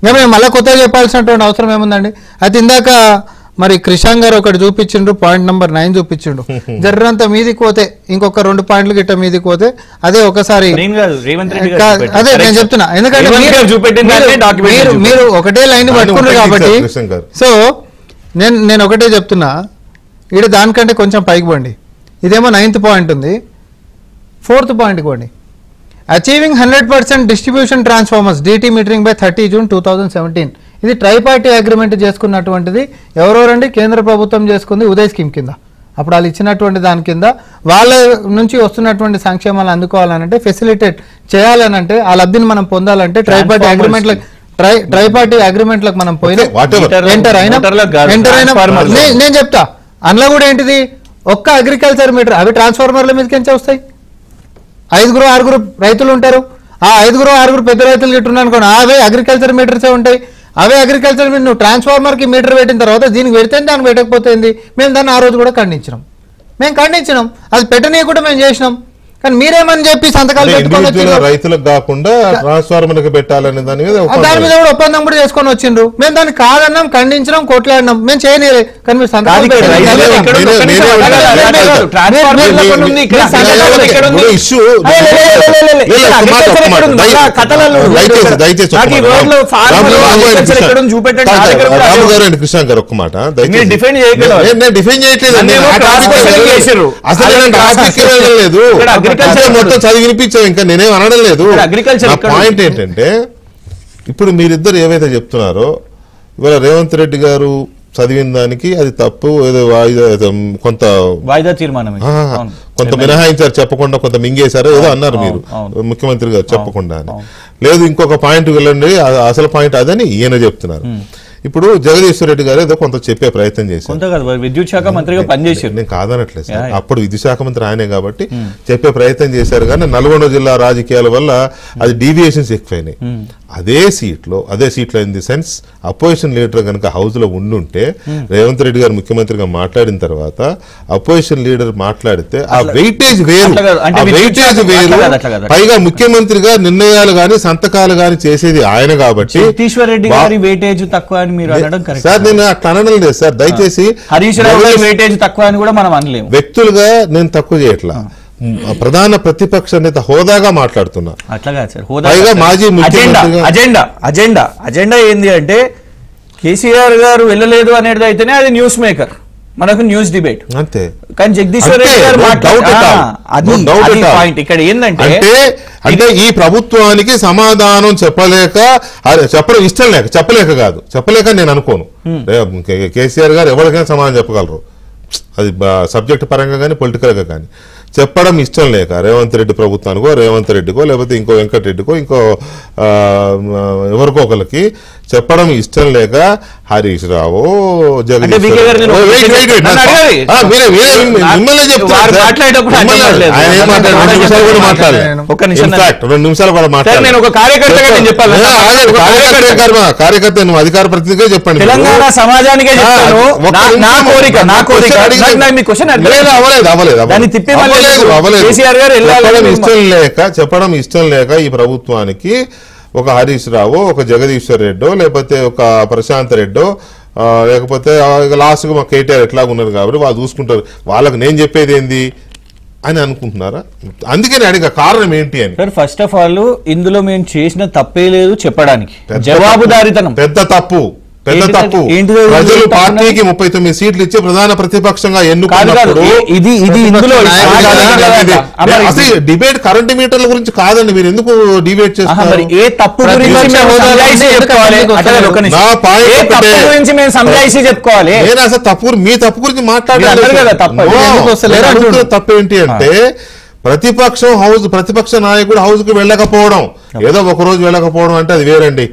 మేము మళ్ళీ కొత్తగా చెప్పాల్సినటువంటి అవసరం ఏముందండి? అయితే ఇందాక మరి కృషాంగ్ గారు ఒకటి చూపించిండ్రు, పాయింట్ నెంబర్ 9 చూపించిండు. జర్రంత మీదికి పోతే ఇంకొక 2 పాయింట్లు గిట్ట మీదికి పోతే అదే ఒకసారి అదే నేను చెప్తున్నా. ఎందుకంటే మీరు ఒకటే లైన్ పట్టుకున్నారు కాబట్టి. సో నేను ఒకటే చెప్తున్నా, ఇక్కడ దానికంటే కొంచెం పైకి పోండి. ఇదేమో 9th పాయింట్ ఉంది, 4th పాయింట్కి పోండి. Achieving 100% distribution transformers DT metering by 30 June 2017. ఇది ట్రైపార్టీ అగ్రిమెంట్ చేసుకున్నటువంటిది. ఎవరెవరండి? కేంద్ర ప్రభుత్వం చేసుకుంది ఉదయ్ స్కీమ్ కింద. అప్పుడు వాళ్ళు ఇచ్చినటువంటి దాని కింద వాళ్ళ నుంచి వస్తున్నటువంటి సంక్షేమాలు అందుకోవాలనంటే, ఫెసిలిటేట్ చేయాలనంటే, ఆ లబ్ధిని మనం పొందాలంటే ట్రైపార్టీ అగ్రిమెంట్లకు మనం పోయినా ఎంటర్ అయినా నేను చెప్తా. అందులో కూడా ఏంటిది, ఒక్క అగ్రికల్చర్ మీటర్, అవి ట్రాన్స్ఫార్మర్ల మీదకి ఎంచే వస్తాయి. 5-6 రైతులు ఉంటారు, ఆ 5-6 పెద్ద రైతులు గిట్టున్నారు అనుకోండి, అవే అగ్రికల్చర్ మీటర్సే ఉంటాయి. అవే అగ్రికల్చర్ మీరు నువ్వు ట్రాన్స్ఫార్మర్కి మీటర్ పెట్టిన తర్వాత దీనికి పెడితే దానికి పెట్టకపోతుంది. మేము దాన్ని ఆ రోజు కూడా ఖండించినాం. అది పెట్టనీయకుండా మేము చేసినాం. కానీ మీరేమని చెప్పి సంతకాలు పెట్టుకొని
రైతులకు కాకుండా ట్రాన్స్ఫార్మర్కి పెట్టాలనే దాని మీద
కూడా ఒప్పందం కూడా చేసుకొని వచ్చిండ్రు. మేము దాన్ని కాదన్నాం, ఖండించినాం, కొట్లాడినాం. మేము చేయలేదు. కానీ మీరు సంతకాలు
కృష్ణ గారు ఒక్క మాట
డిఫెండ్
చేయట్లేదు. మొత్తం చదివినిపించావు, ఇంకా నేనేం అనడం లేదు. పాయింట్ ఏంటంటే, ఇప్పుడు మీరిద్దరు ఏవైతే చెప్తున్నారో, ఇవాళ రేవంత్ రెడ్డి గారు చదివిన దానికి అది తప్పు, ఏదో కొంత
వాయిదా తీర్మానం
కొంత మినహాయించారు చెప్పకుండా, కొంత మింగేశారు ఏదో అన్నారు మీరు ముఖ్యమంత్రి గారు చెప్పకుండా అని. లేదు ఇంకొక పాయింట్ వెళ్ళండి, అసలు పాయింట్ అదని ఈయన చెప్తున్నారు. ఇప్పుడు జగదీశ్వర్ రెడ్డి గారు ఏదో కొంత చెప్పే ప్రయత్నం చేశారు.
కొంత కాదు, విద్యుత్ శాఖ మంత్రిగా పనిచేశారు.
నేను కాదనట్లేదు సార్, అప్పుడు విద్యుత్ శాఖ మంత్రి ఆయనే కాబట్టి చెప్పే ప్రయత్నం చేశారు. కానీ నల్గొండ జిల్లా రాజకీయాల వల్ల అది డీవియేషన్స్ ఎక్కువైనాయి. అదే సీట్లో in the sense opposition leader కనుక హౌస్ లో ఉండుంటే రేవంత్ రెడ్డి గారు ముఖ్యమంత్రిగా మాట్లాడిన తర్వాత అపోజిషన్ లీడర్ మాట్లాడితే ఆ వెయిటేజ్ వేరు, పైగా ముఖ్యమంత్రిగా నిర్ణయాలు గాని సంతకాలు గాని చేసేది ఆయన కాబట్టి
సతీశ్వర్ రెడ్డి గారి వెయిటేజ్ తక్కువ అని మీరు అనడం కరెక్ట్
సార్. నేను అట్లా అనడం లేదు సార్, దయచేసి
హరీష్ రావు గారి వెయిటేజ్ తక్కువ అని కూడా మనం అనలేము.
వ్యక్తులుగా నేను తక్కువ చేయట్లా, ప్రధాన ప్రతిపక్ష నేత హోదాగా మాట్లాడుతున్నా.
అట్లాగా సార్,
పైగా మాజీ
అజెండా ఏంది అంటే కేసీఆర్ గారు వెళ్ళలేదు అనేది అయితేనే అది న్యూస్ మేకర్, మనకు న్యూస్ డిబేట్
అంతే.
కానీ జగదీశ్వర్ రెడ్డి గారు పాయింట్ ఇక్కడ ఏంటంటే
అంటే ఈ ప్రభుత్వానికి సమాధానం చెప్పడం ఇష్టం లేక చెప్పలేక నేను అనుకోను. కేసీఆర్ గారు ఎవరికైనా సమాధానం చెప్పగలరు, అది సబ్జెక్ట్ పరంగా కానీ పొలిటికల్ గా కానీ. చెప్పడం ఇష్టం లేక రేవంత్ రెడ్డి ప్రభుత్వానికో, రేవంత్ రెడ్డికో, లేకపోతే ఇంకో వెంకటరెడ్డికో, ఇంకో ఎవరికో ఒకరికి చెప్పడం ఇష్టం లేక హరీష్ రావు కార్యకర్త నువ్వు అధికార ప్రతినిధిగా చెప్పండి.
తెలంగాణ సమాజానికే
చెప్పడం ఇష్టం లేక ఈ ప్రభుత్వానికి ఒక హరీష్ రావు, ఒక జగదీశ్వర్ రెడ్డో, లేకపోతే ఒక ప్రశాంత్ రెడ్డో, లేకపోతే లాస్ట్ గా మా కేటీఆర్ ఎట్లాగా ఉన్నారు కాబట్టి వాళ్ళు చూసుకుంటారు, వాళ్ళకి నేను చెప్పేది ఏంది అని అనుకుంటున్నారా? అందుకని అడిగా కారణం ఏంటి అని.
ఫస్ట్ ఆఫ్ ఆల్ ఇందులో మేము చేసిన తప్పే లేదు చెప్పడానికి, జవాబుదారితనం
పెద్ద తప్పు. ప్రజలు పార్టీకి 39 సీట్లు ఇచ్చి ప్రధాన ప్రతిపక్షంగా ఎన్నుకున్నప్పుడు డిబేట్ కరెంట్ మీటర్ల గురించి కాదండి, మీరు ఎందుకు డిబేట్ చేస్తున్నారు? నేను అసలు తప్పు మీ తప్పు గురించి మాట్లాడాలి. తప్పేంటి అంటే ప్రతిపక్ష నాయకుడు హౌస్ కు వెళ్ళకపోవడం, ఏదో ఒక రోజు వెళ్ళకపోవడం అంటే అది వేరండి.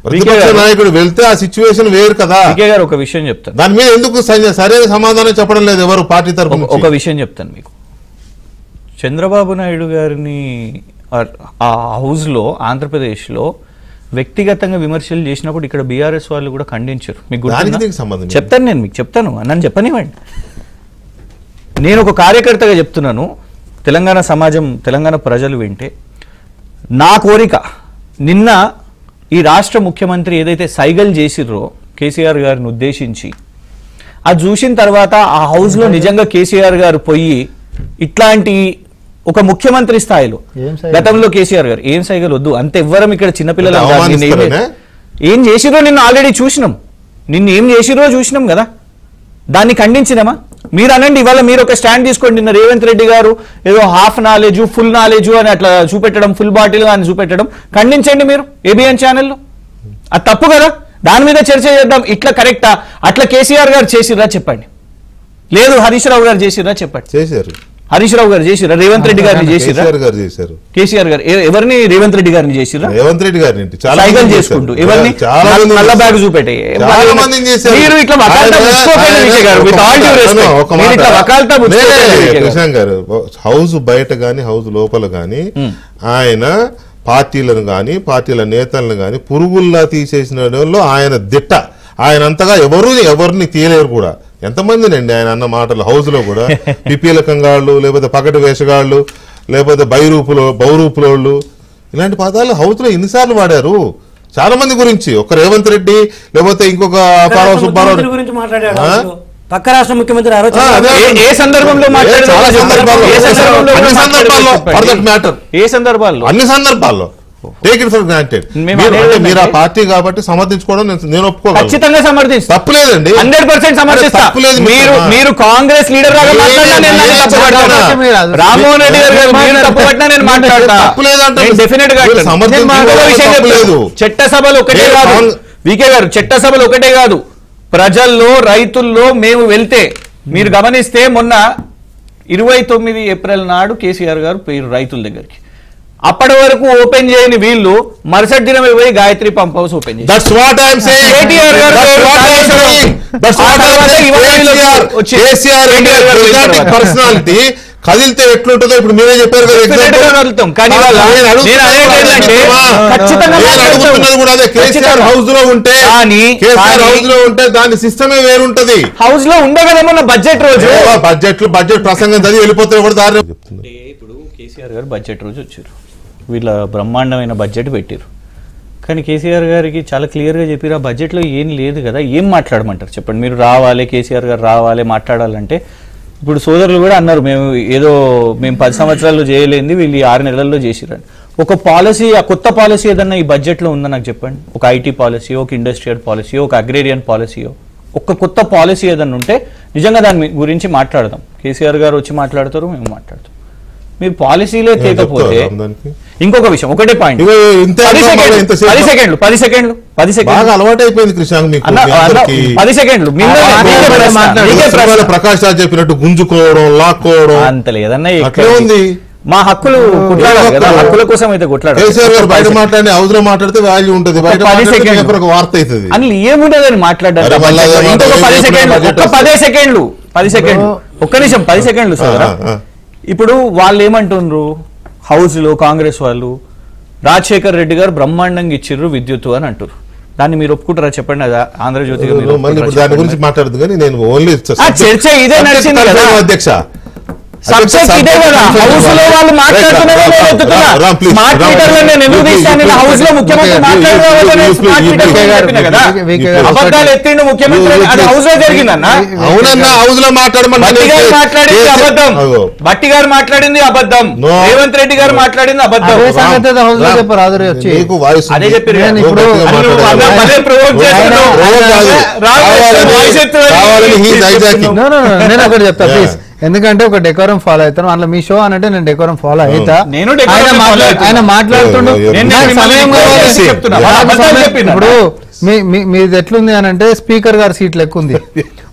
ప్రతిపక్ష నాయకుడు వెళ్తే ఆ సిచ్యువేషన్ వేరు కదా.
గారు ఒక విషయం చెప్తాను,
దాని మీద ఎందుకు సరైన సమాధానం చెప్పడం లేదు ఎవరు పార్టీ తరఫున?
ఒక విషయం చెప్తాను మీకు. చంద్రబాబు నాయుడు గారిని ఆ హౌస్ లో ఆంధ్రప్రదేశ్ లో వ్యక్తిగతంగా విమర్శలు చేసినప్పుడు ఇక్కడ బీఆర్ఎస్ వాళ్ళు కూడా ఖండించారు. మీకు చెప్తాను, నేను మీకు చెప్తాను, నన్ను చెప్పనివ్వండి. నేను ఒక కార్యకర్తగా చెప్తున్నాను, తెలంగాణ సమాజం, తెలంగాణ ప్రజలు వింటే నా కోరిక, నిన్న ఈ రాష్ట్ర ముఖ్యమంత్రి ఏదైతే సైగల్ చేసిర్రో కేసీఆర్ గారిని ఉద్దేశించి, అది చూసిన తర్వాత ఆ హౌస్లో నిజంగా కేసీఆర్ గారు పోయి ఇట్లాంటి ఒక ముఖ్యమంత్రి స్థాయిలో గతంలో కేసీఆర్ గారు ఏం సైగలు వద్దు, అంత ఎవ్వరం ఇక్కడ చిన్నపిల్లలు ఏం చేసిరో నిన్ను ఆల్రెడీ చూసినాం, నిన్ను ఏం చేసిరో చూసినాం కదా, దాన్ని ఖండించినామా? మీరు అనండి, ఇవాళ మీరు ఒక స్టాండ్ తీసుకోండి. నిన్న రేవంత్ రెడ్డి గారు ఏదో హాఫ్ నాలెడ్జ్ ఫుల్ నాలెడ్జ్ అని అట్లా చూపెట్టడం, ఫుల్ బాటిల్ అని చూపెట్టడం ఖండించండి మీరు ఏబిఎన్ ఛానల్లో. అది తప్పు కదా, దాని మీద చర్చ చేద్దాం. ఇట్లా కరెక్టా? అట్లా కేసీఆర్ గారు చేసిర్రా చెప్పండి, లేదు హరీష్ రావు గారు చేసిర్రా చెప్పండి.
చేశారు.
హరీష్ రావు గారు చేసిరా, రేవంత్ రెడ్డి గారిని చేసిరా, కేసీఆర్ గారు ఎవరిని రేవంత్ రెడ్డి గారిని చేసిరా,
రేవంత్ రెడ్డి గారిని
సైకిల్ చేసుకుంటూ ఎవరిని నల్ల బ్యాగ్ చూపెట్టే
హౌస్ బయట గాని హౌస్ లోపల గాని ఆయన పార్టీలను గాని పార్టీల నేతలను గాని పురుగుల్లా తీసేసిన ఆయన దిట్ట. ఆయన అంతగా ఎవరిని తీయలేరు కూడా. ఎంతమందినండి ఆయన అన్న మాటలు హౌస్ లో కూడా, పిపీల కంగాళ్ళు, లేకపోతే పకటి వేషగాళ్ళు, లేకపోతే బౌరూపులోళ్ళు, ఇలాంటి పదాలు హౌస్ లో ఎన్నిసార్లు వాడారు చాలా మంది గురించి. ఒక రేవంత్ రెడ్డి లేకపోతే ఇంకొక పారావు సుబ్బారావు గురించి మాట్లాడారు.
పక్క రాష్ట్ర ముఖ్యమంత్రి
ఏ సందర్భంలో
అన్ని సందర్భాల్లో టేక్ ఇట్ ఫర్ గ్రాంటెడ్. మీరు ఆ పార్టీ కాబట్టి సమర్థించుకోవడం నేను ఒప్పుకోగలను,
ఖచ్చితంగా సమర్థిస్తాను,
తప్పులేదండి,
100% సమర్థిస్తా. మీరు కాంగ్రెస్ లీడర్ రామ్మోహన్ రెడ్డి గారు తప్పుపట్టినా నేను మాట్లాడతా, డెఫినెట్ గా. చట్టసభలు ఒకటే కాదు వికే గారు, చట్టసభలు ఒకటే కాదు, ప్రజల్లో రైతుల్లో మేము వెళ్తే మీరు గమనిస్తే మొన్న 29 ఏప్రిల్ నాడు కేసీఆర్ గారు పేరు రైతుల దగ్గరికి అప్పటి వరకు ఓపెన్ చేయని వీళ్ళు మరుసటి దినమే పోయి గాయత్రి పంప్ హౌస్ ఓపెన్ చేశారు.
That's what I'm saying.
KTR గారు
That's what I'm saying. That's what I'm saying. KCR personality కదిలితే ఎట్లుంటుందో ఇప్పుడు మీరే చెప్పారు కదా. కేసీఆర్ హౌస్ లో ఉంటే దాని సిస్టమే వేరుంటది.
హౌస్ లో ఉండే కదా బడ్జెట్ రోజు
బడ్జెట్ ప్రసంగం చదివి వెళ్ళిపోతే కూడా దారి చెప్తుంది.
ఇప్పుడు కేసీఆర్ గారు బడ్జెట్ రోజు వచ్చారు, వీళ్ళ బ్రహ్మాండమైన బడ్జెట్ పెట్టారు. కానీ కేసీఆర్ గారికి చాలా క్లియర్గా చెప్పారు ఆ బడ్జెట్లో ఏం లేదు కదా, ఏం మాట్లాడమంటారు చెప్పండి. మీరు రావాలి, కేసీఆర్ గారు రావాలి, మాట్లాడాలంటే ఇప్పుడు సోదరులు కూడా అన్నారు మేము 10 సంవత్సరాల్లో చేయలేంది వీళ్ళు 6 నెలల్లో చేసిరండి. ఒక పాలసీ, ఆ కొత్త పాలసీ ఏదన్నా ఈ బడ్జెట్లో ఉందో నాకు చెప్పండి. ఒక ఐటీ పాలసీ, ఒక ఇండస్ట్రియల్ పాలసీ, ఒక అగ్రేరియన్ పాలసీయో, ఒక కొత్త పాలసీ ఏదన్నా ఉంటే నిజంగా దాని గురించి మాట్లాడదాం. కేసీఆర్ గారు వచ్చి మాట్లాడతారు, మేము మాట్లాడతాం. మీరు పాలసీలే తేకపోతే ఇంకొక విషయం, ఒకటే పాయింట్, 10 సెకండ్లు
అలవాటు అయిపోయింది కృష్ణ.
10 సెకండ్లు
ప్రకాష్ రాజ్ చెప్పినట్టు గుంజుకోవడం, లాక్కోవడం
అంత లేదన్నా.
అట్లే ఉంది.
మా హక్కులు హక్కుల కోసం అయితే
కొట్లాడారు. బయట మాట్లాడి హౌస్ లో మాట్లాడితే వాల్యూ ఉంటుంది, బయట ఒక వార్త అవుతుంది.
అని ఏముంటదని మాట్లాడడానికి 10 సెకండ్లు ఒక్క నిమిషం 10 సెకండ్లు సార్. ఇప్పుడు వాళ్ళు ఏమంటున్నారు, హౌస్ లో కాంగ్రెస్ వాళ్ళు రాజశేఖర్ రెడ్డి గారు బ్రహ్మాండంగా ఇచ్చిర్రు విద్యుత్ అని అంటారు. దాన్ని మీరు ఒప్పుకుంటారా చెప్పండి. ఆంధ్రజ్యోతి
దాని గురించి మాట్లాడదు కానీ నేను ఓన్లీ
చర్చ ఇదే నడిచింది కదా
అధ్యక్ష.
సబ్జెక్ట్ ఇదే కదా. హౌస్ లో వాళ్ళు మాట్లాడుతున్నారు, హౌస్ లో ముఖ్యమంత్రి అబద్ధాలు ఎత్తిండు ముఖ్యమంత్రి, అది హౌస్ లో జరిగిందన్న.
అవునన్నా, హౌస్ లో
మాట్లాడింది అబద్ధం, భట్టి గారు మాట్లాడింది అబద్ధం, రేవంత్ రెడ్డి గారు మాట్లాడింది అబద్ధం. అదే చెప్పారు.
నేను ఒకటి చెప్తా ప్లీజ్, ఎందుకంటే ఒక డెకోరం ఫాలో అవుతాను. అందులో మీ షో అనంటే నేను డెకోరం ఫాలో అవుతా. ఆయన మాట్లాడుతుండు. ఇప్పుడు మీది ఎట్లుంది అని అంటే స్పీకర్ గారి సీట్లు ఎక్కువ ఉంది,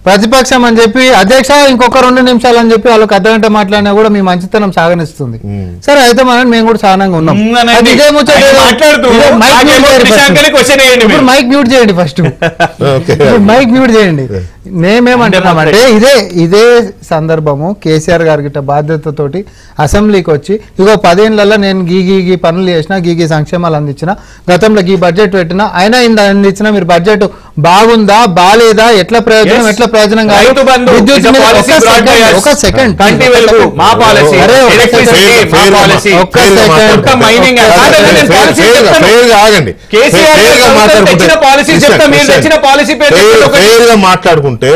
ప్రతిపక్షం అని చెప్పి అధ్యక్ష ఇంకొక 2 నిమిషాలు అని చెప్పి వాళ్ళకి అర్ధగంట మాట్లాడినా కూడా మీ మంచితనం సాగనిస్తుంది. సరే అయితే మనం మేము కూడా సహనంగా ఉన్నాం. మైక్ మ్యూట్ చేయండి ఫస్ట్, మైక్ మ్యూట్ చేయండి. మేమేమంటున్నామంటే ఇదే సందర్భము కేసీఆర్ గారికి బాధ్యతతోటి అసెంబ్లీకి వచ్చి ఇగో 10 ఏళ్లలో నేను గీ పనులు చేసిన, గీ సంక్షేమాలు అందించిన, గతంలో గీ బడ్జెట్ పెట్టినా, అయినా ఇంత అందించిన, మీరు బడ్జెట్ బాగుందా బాలేదా, ఎట్లా ప్రయోజనం కాదు, ఒక సెకండ్
మాట్లాడుకుంటే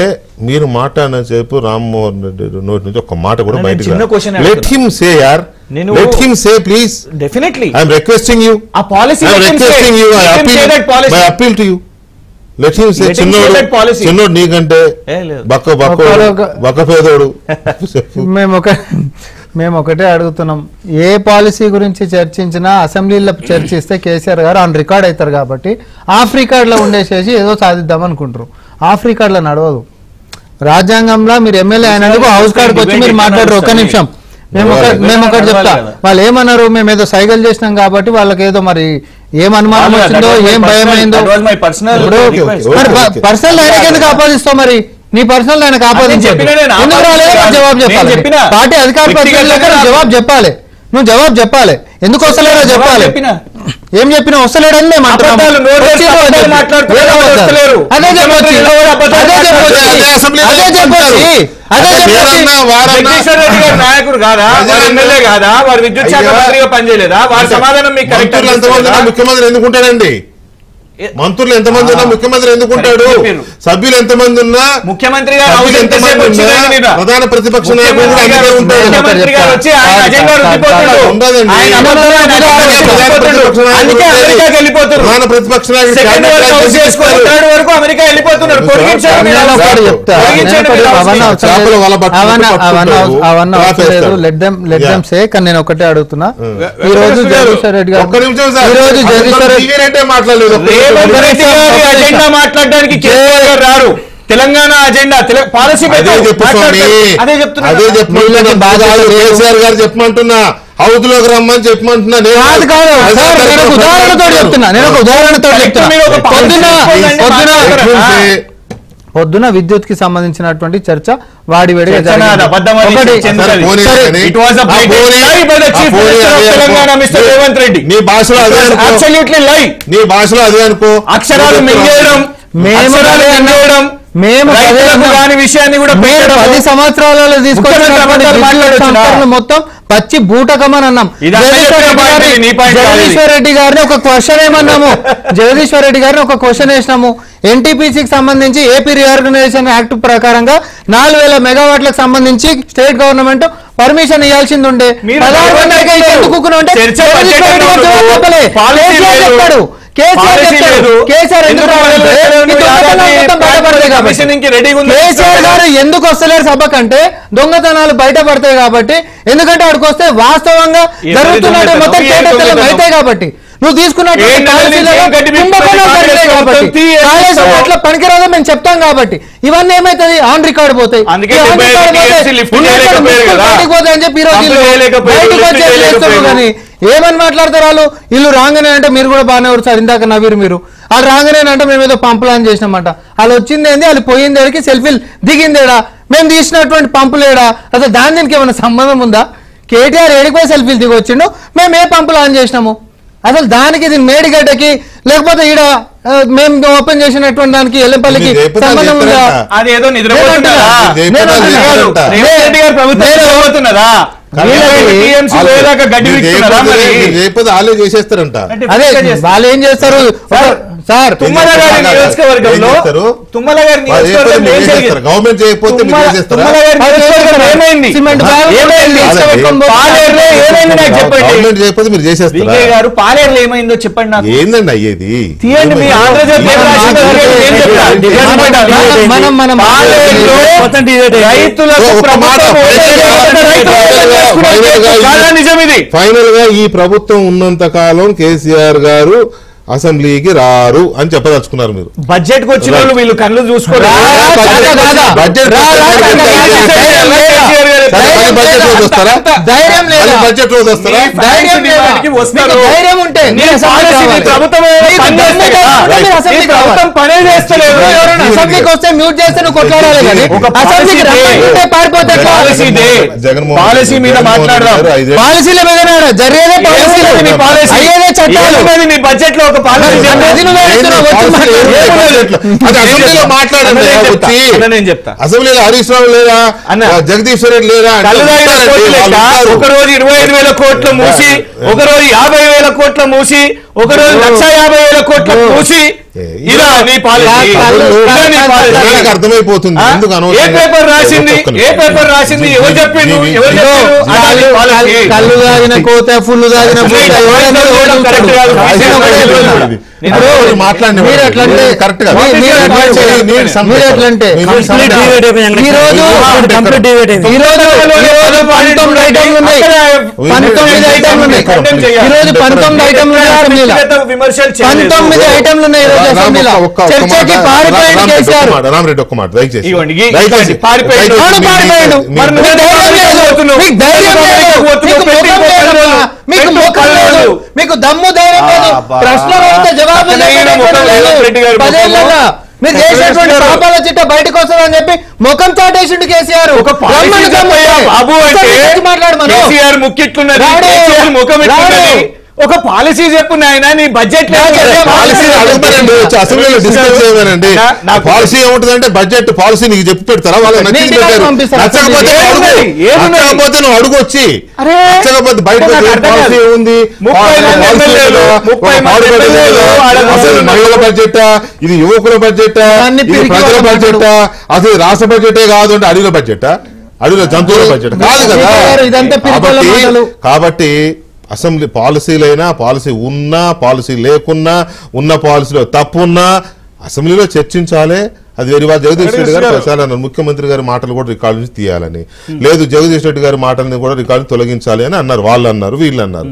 మీరు మాట్లాడిన సేపు రామ్మోహన్ రెడ్డి నోటి నుంచి ఒక మాట కూడా బయటకు లెట్ హిమ్ సే యార్, let him say please,
definitely
I am requesting you,
a policy
I am requesting you, I appeal to you, let him say చిన్నోడు నీకంటే బక్క పేదోడు.
మేము ఒకటే అడుగుతున్నాం, ఏ పాలసీ గురించి చర్చించినా అసెంబ్లీలో చర్చిస్తే కేసీఆర్ గారు ఆన్ రికార్డ్ అవుతారు కాబట్టి ఆఫ్ రికార్డ్ లో ఉండేసేసి ఏదో సాధిద్దాం అనుకుంటారు. ఆఫ్ రికార్డ్ లో నడవదు. రాజ్యాంగంలో మీరు ఎమ్మెల్యే అయినందుకు హౌస్ కార్డ్కి వచ్చి మీరు మాట్లాడరు. ఒక్క నిమిషం, మేము ఒకటి చెప్తా. వాళ్ళు ఏమన్నారు, మేము ఏదో సైకిల్ చేసినాం కాబట్టి వాళ్ళకి ఏదో మరి ఏం అనుమానం వచ్చిందో, ఏం భయం అయిందో. పర్సనల్ ఆయనకి ఎందుకు ఆపాదిస్తావు? మరి నీ పర్సనల్ ఆయనకు ఆపాదించాలి, జవాబు చెప్పాలి. పార్టీ అధికార ప్రతినిధులకు జవాబు చెప్పాలి, నువ్వు జవాబు చెప్పాలి. ఎందుకు వస్తలేడో చెప్పాలి. ఏం చెప్పినా వస్తలేడని మేము
నాయకుడు కాదా, ఎమ్మెల్యే కాదా, వారు విద్యుత్ శాఖ మంత్రిగా పనిచేయలేదా? వారి సమాధానం మీకు కరెక్ట్.
ముఖ్యమంత్రి ఎందుకుంటాడండి? మంత్రులు ఎంతమంది ఉన్నా ముఖ్యమంత్రి ఎందుకుంటాడు? సభ్యులు ఎంతమంది ఉన్నా
ముఖ్యమంత్రి
ప్రధాన ప్రతిపక్ష నాయకుడు ప్రధాన ప్రతిపక్ష
నాయకుడు నేను ఒకటే అడుగుతున్నా. ఈ రోజు జగదీశ్వర్ రెడ్డి గారు
మాట్లాడలేదు,
అజెండా మాట్లాడడానికి కేసీఆర్ గారు రారు. తెలంగాణ అజెండా పాలసీ
అదే చెప్తున్నా. కేసీఆర్ గారు చెప్పమంటున్నా, హౌద్లోకి రమ్మని చెప్పమంటున్నా నేను.
కాదు కాదు సార్, నేను ఒక ఉదాహరణతో చెప్తున్నా. పొద్దున విద్యుత్ కి సంబంధించినటువంటి చర్చ వాడివేడిగా
నీ భాషలో అదే అనుకో.
అక్షరాలు మింగేయడం,
మేము
విషయాన్ని కూడా
10 సంవత్సరాలలో తీసుకొచ్చిన మొత్తం పచ్చి బూటకమని అన్నాం. జగదీశ్వర్ రెడ్డి గారిని ఒక క్వశ్చన్ ఏమన్నాము, జగదీశ్వర్ రెడ్డి గారిని ఒక క్వశ్చన్ వేసినాము. ఎన్టీపీసీకి సంబంధించి ఏపీ రీఆర్గనైజేషన్ యాక్ట్ ప్రకారంగా 4000 మెగావాట్లకు సంబంధించి స్టేట్ గవర్నమెంట్ పర్మిషన్ ఇవ్వాల్సింది ఉండే. కేసీఆర్ గారు ఎందుకు వస్తలేరు సభ కంటే దొంగతనాలు బయటపడతాయి కాబట్టి, ఎందుకంటే అక్కడికి వస్తే వాస్తవంగా జరుగుతున్నట్టు మొత్తం కేటెత్తలం అవుతాయి కాబట్టి, నువ్వు తీసుకున్నట్టు పనికిరాదో మేము చెప్తాం కాబట్టి ఇవన్నీ ఏమైతుంది ఆన్ రికార్డ్ పోతాయి అని చెప్పి కానీ ఏమని మాట్లాడతారు వాళ్ళు. ఇల్లు రాగానే అంటే మీరు కూడా బాగానే సార్, ఇందాక నవ్వీరు మీరు. వాళ్ళు రాగానే అంటే మేము ఏదో పంపులాన్ చేసినామంట. వాళ్ళు వచ్చింది ఏంది, వాళ్ళు పోయిందేడికి సెల్ఫీలు దిగిందేడా, మేము తీసినటువంటి పంపులేడా, అసలు దానికి ఏమైనా సంబంధం ఉందా? కేటీఆర్ ఏడిపోయి సెల్ఫీలు దిగొచ్చిండు, మేము ఏ పంపులు ఆన్ చేసినాము? అసలు దానికి ఇది మేడిగడ్డకి లేకపోతే ఈడ మేము ఓపెన్ చేసినటువంటి దానికి ఎల్లంపల్లికి సంబంధం ఉందా?
అదేదో
వాళ్ళే చేసేస్తారంట.
అదే వాళ్ళు ఏం చేస్తారు సార్,
గవర్నమెంట్ చేయకపోతే మీరు చేసేస్తారు.
పాలేరులో ఏమైందో చెప్పండి నాకు.
ఏందండి అయ్యేది?
తీయండి మీ
ఫైనల్ గా ఈ ప్రభుత్వం ఉన్నంత కాలం కేసీఆర్ గారు అసెంబ్లీకి రారు అని చెప్పదలుచుకున్నారు మీరు.
బడ్జెట్ కు వచ్చిన వాళ్ళు వీళ్ళు కళ్ళు చూసుకోరు.
బడ్జెట్ బడ్జెట్ రోజు వస్తారా?
ధైర్యం ఉంటే అసెంబ్లీకి వస్తే మ్యూట్ చేస్తే నువ్వు కొట్లాడాలి కానీ అసెంబ్లీకి రమ్మంటే పారిపోతే
పాలసీ మీద మాట్లాడదాం.
పాలసీల మీద జరిగేదే పాలసీలు, అయ్యేదే చట్టాలు.
మీ బడ్జెట్ లో ఒక పాలసీ
నేను చెప్తా. అసెంబ్లీలో హరీష్ రావు లేదా, జగదీశ్వర్ రెడ్డి లేదా,
ఒకరోజు 25,000 కోట్లు మూసి, ఒకరోజు 50,000 కోట్లు మూసి, ఒకరోజు 150,000 కోట్లు మూసి, ఇలా నీ పాలసీ
అర్థమైపోతుంది.
ఏ పేపర్ రాసింది, ఏ పేపర్ రాసింది, ఎవరు చెప్పిండు?
కళ్ళు తాగిన కోత ఫుల్లు తాగిన
మాట్లాడండి. కరెక్ట్ గా రామరెడ్డి ఒక్క మాట దయచేసి
మీకు దమ్ము ధైర్యం లేదు, ప్రశ్నలు జవాబు మీరు చేసేటువంటి పాపాల చిట్ట బయటకు వస్తుందని చెప్పి ముఖం చాటేసిండు కేసీఆర్.
ఒక పాలసీ చెప్పు నాయన, నీ బడ్జెట్
అసెంబ్లీలో డిస్కస్ చేయమనండి. పాలసీ ఏముంటుందంటే బడ్జెట్ పాలసీ నీకు చెప్పి పెడతారా? వాళ్ళు నచ్చకపోతే నువ్వు అడుగు వచ్చి, నచ్చకపోతే బయట పాలసీ ఏముంది, మహిళల బడ్జెట్, ఇది యువకుల బడ్జెట్, ఇది ప్రజల బడ్జెట్, అసలు రాష్ట్ర బడ్జెటే కాదు అంటే అడవిల బడ్జెట్, అడవిలో జంతువుల బడ్జెట్ కాదు కదా. కాబట్టి అసెంబ్లీ పాలసీలైనా, పాలసీ ఉన్నా పాలసీ లేకున్నా, ఉన్న పాలసీలో తప్పున్నా అసెంబ్లీలో చర్చించాలి. అది వేరే జగదీష్ రెడ్డి గారు ప్రచారం అన్నారు, ముఖ్యమంత్రి గారి మాటలు కూడా రికార్డు నుంచి తీయాలని, లేదు జగదీష్ రెడ్డి గారి మాటలని కూడా రికార్డు తొలగించాలి అని అన్నారు. వాళ్ళు అన్నారు, వీళ్ళు అన్నారు.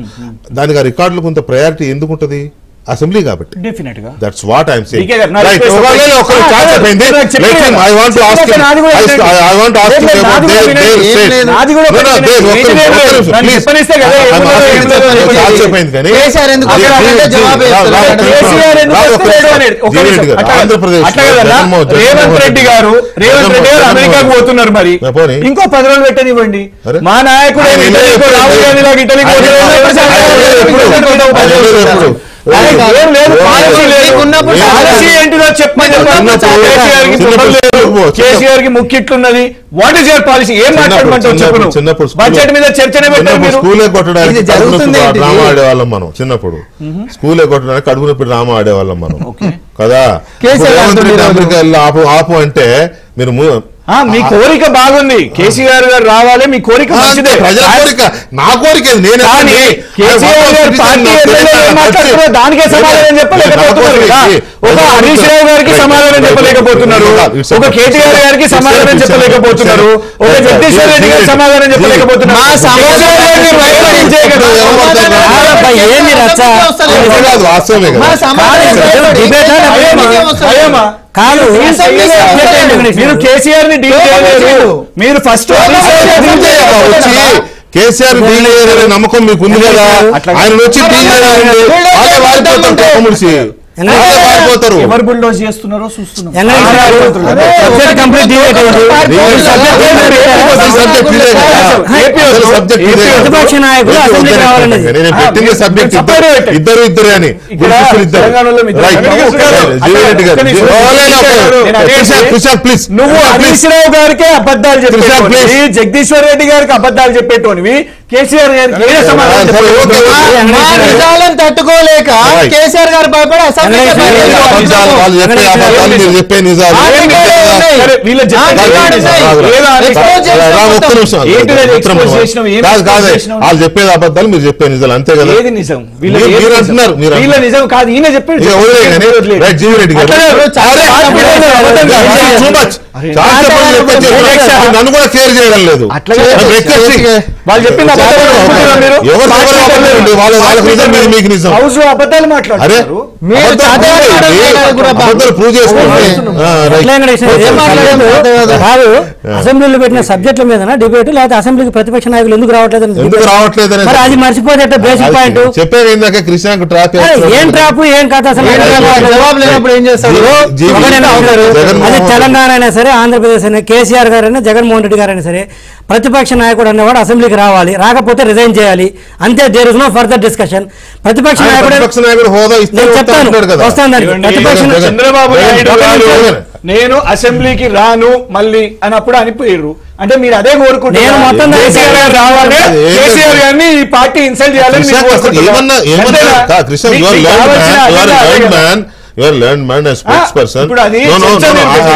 దానికి ఆ రికార్డులు కొంత ప్రయారిటీ ఎందుకు ఉంటుంది? అసెంబ్లీ కాబట్టి.
డెఫినెట్ గా
that's what I'm saying.
DK గారు, నా
రైట్,
request
ఒకవేళ
ఒకటి.
ఒకరు ఛాన్స్ అయిపోయింది. Let him, I want to ask him.
నాది కూడా వినండి.
I want to ask him
లేదు,
about
నాది కూడా
their
వినండి.
state.
నాది కూడా
No, no,
వినండి.
there, ఒక్క
ఏంటి
నిమిషం,
లేదు, నన్ను
please.
చెప్పనిస్తే కదా,
I'm
ఏముందో
asking
ఏముందో
you,
చెప్పండి.
ఛాన్స్ అయిపోయింది కానీ
కేసీఆర్ ఎందుకు
అక్కడ
వస్తలేడు? జవాబు
రావు,
ఇస్తలేడు.
కేసీఆర్ ఎందుకు వస్తలేడు అనేది ఒక
జీవన్
నిమిషం.
రెడ్డి గారు,
అట్లా-
ఆంధ్రప్రదేశ్
అట్లా కదన్నా, రేవంత్ రెడ్డి గారు అమెరికాకు పోతున్నారు, మరి
పోనీ.
ఇంకో 10 రోజులు పెట్టనివ్వండి.
అరే.
మా నాయకుడు
ఆయన
ఇటలీకో,
ఎప్పుడు
రాహుల్ గాంధీ లాగా ఇటలీకి
ఆయన
పోతున్నాడు. ఏం లేదు, పాలసీ లేదు.
ఉన్నప్పుడు
పాలసీ ఏంటిదో చెప్పమని కేసీఆర్ కి ముక్కిట్లున్నది. What is your policy? ఏం మాట్లాడమంటావు చెప్పు నువ్వు.
చిన్నప్పుడు
బడ్జెట్ మీద చర్చనే పెట్టారు మీరు.
స్కూలే కొట్టడానికి
ఇది జరుగుతుంది ఏంటి?
డ్రామా ఆడేవాళ్ళం మనం చిన్నప్పుడు. స్కూలే కొట్టడానికి కడుపు నొప్పి డ్రామా ఆడేవాళ్ళం మనం కదా.
కేసీఆర్
రేవంత్ రెడ్డి
అంటున్నారు.
అమెరికా వెళ్ళి ఆపు అంటే మీరు
మీ కోరిక బాగుంది, కేసీఆర్ గారు రావాలి, మీ కోరిక మంచిదే.
ప్రజల కోరిక, నా కోరిక నేను
కానీ కేసీఆర్ గారు పార్టీ ఎమ్మెల్యేలు ఏం మాట్లాడుతున్నారో దానికే సమాధానం చెప్పలేకపోతున్నారు కదా. ఒక హరీష్ రావు గారికి సమాధానం చెప్పలేకపోతున్నారు, ఒక కేటీఆర్ గారికి సమాధానం చెప్పలేకపోతున్నారు, ఒక జగదీశ్వర్ రెడ్డి గారికి సమాధానం చెప్పలేకపోతున్నారు.
మా సమాధానాన్ని
వైఖరించే కదా.
ఏంది రచ్చ?
వాస్తవమే
మా
కదా.
సమాధానం
భయమా? కాదు, మీరు కేసీఆర్ ని డీల్ చేయలేరు. మీరు ఫస్ట్
వచ్చి కేసీఆర్ డీల్ చేయాలనే నమ్మకం మీకు ఉంది కదా. ఆయన వచ్చి డీల్ చేయాలండి వారిపోతారు, వారిపోతారు.
ఎవరు బుల్డోజ్ చేస్తున్నారో చూస్తున్నాం.
ప్రతిపక్ష నాయకులు అసెంబ్లీకి రావాలన్నది.
నేను పెట్టింది సబ్జెక్ట్ ఇద్దరు అని ప్లీజ్.
నువ్వు హరీష్ రావు గారికి అబద్ధాలు చెప్పేటోనివి, జగదీశ్వర్ రెడ్డి గారికి అబద్ధాలు చెప్పేటోనివి, కేసీఆర్ గారికి ఏ సమాధానం చెప్పలేదు.
మా నిజాలను తట్టుకోలేక కేసీఆర్ గారు భయపడి అసెంబ్లీకి
వాళ్ళు చెప్పే అబద్ధాలు మీరు చెప్పే నిజాలు.
వీళ్ళ
కాదు వాళ్ళు చెప్పేది అబద్ధాలు మీరు చెప్పే నిజాలు, అంతే కదా.
ఏది నిజం?
మీరు అంటున్నారు,
వీళ్ళ నిజం కాదు, ఈయన చెప్పాడు.
జీవిరెడ్డి గారు నన్ను కూడా కేర్ చేయడం లేదు.
వాళ్ళు చెప్పింది
మీకు నిజం
హౌస్ లో అబద్ధాలు మాట్లాడారు.
ప్రూవ్ చేసుకోండి.
కాదు, అసెంబ్లీలో పెట్టిన సబ్జెక్టుల మీద డిబేట్, లేకపోతే అసెంబ్లీకి ప్రతిపక్ష నాయకులు ఎందుకు రావట్లేదు, మరి అది మర్చిపోతే బేసిక్ పాయింట్
చెప్పేది ఏందాక కృష్ణకు ట్రాప్
ఏం ట్రాప్ ఏం కథ అసలు
జవాబు లేనప్పుడు ఏం చేస్తారు?
అది తెలంగాణ అయినా సరే, ఆంధ్రప్రదేశ్ అయినా, కేసీఆర్ గారు అయినా, జగన్మోహన్ రెడ్డి గారు అయినా సరే, ప్రతిపక్ష నాయకుడు అనేవాడు అసెంబ్లీకి రావాలి, రాకపోతే రిజైన్ చేయాలి, అంతే. There is no further discussion. ప్రతిపక్ష నాయకుడు
హోదా
వస్తాను.
చంద్రబాబు నాయుడు గారు నేను అసెంబ్లీకి రాను మళ్ళీ అన్నప్పుడు అనిపోయారు. అంటే మీరు అదే కోరుకుంటున్నారు.
నేను మొత్తం
కేసీఆర్ గారు రావాలి, కేసీఆర్ గారిని ఈ పార్టీ ఇన్సల్ట్ చేయాలని మీరు
You are learned man as spokesperson. No,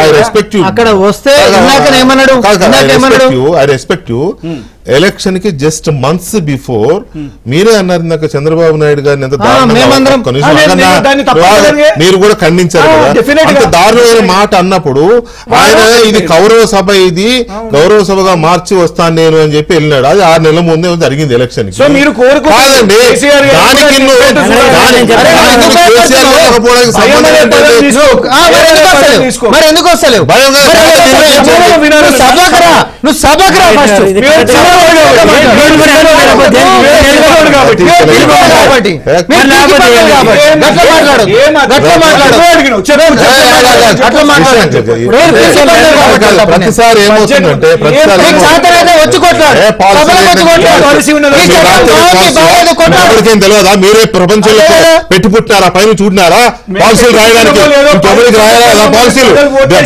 I respect you.
అక్కడ వస్తే ఏమన్నాడు?
I respect you. ఎలక్షన్ కి జస్ట్ మంత్స్ బిఫోర్ మీరే అన్నారు ఇందాక చంద్రబాబు నాయుడు గారిని ఎంత మీరు కూడా ఖండించారు కదా. అంత దారుణమైన మాట అన్నప్పుడు ఆయన ఇది కౌరవ సభ, ఇది గౌరవ సభగా మార్చి వస్తాను నేను అని చెప్పి వెళ్ళినాడు. అది 6 నెలల ముందే జరిగింది ఎలక్షన్ కి. కాదండి, దానికి
మరి ఎందుకు వస్తలేవు? నువ్వు సభకు రా ఫస్ట్.
ప్రతిసారి ఏమవుతుందంటే
వచ్చి
ఎవరికేం తెలియదా? మీరే ప్రపంచంలో పెట్టి పుట్టినారా? పైన చూడినారా పాలసీలు రాయడానికి? ఎవరికి రాయాలా పాలసీలు?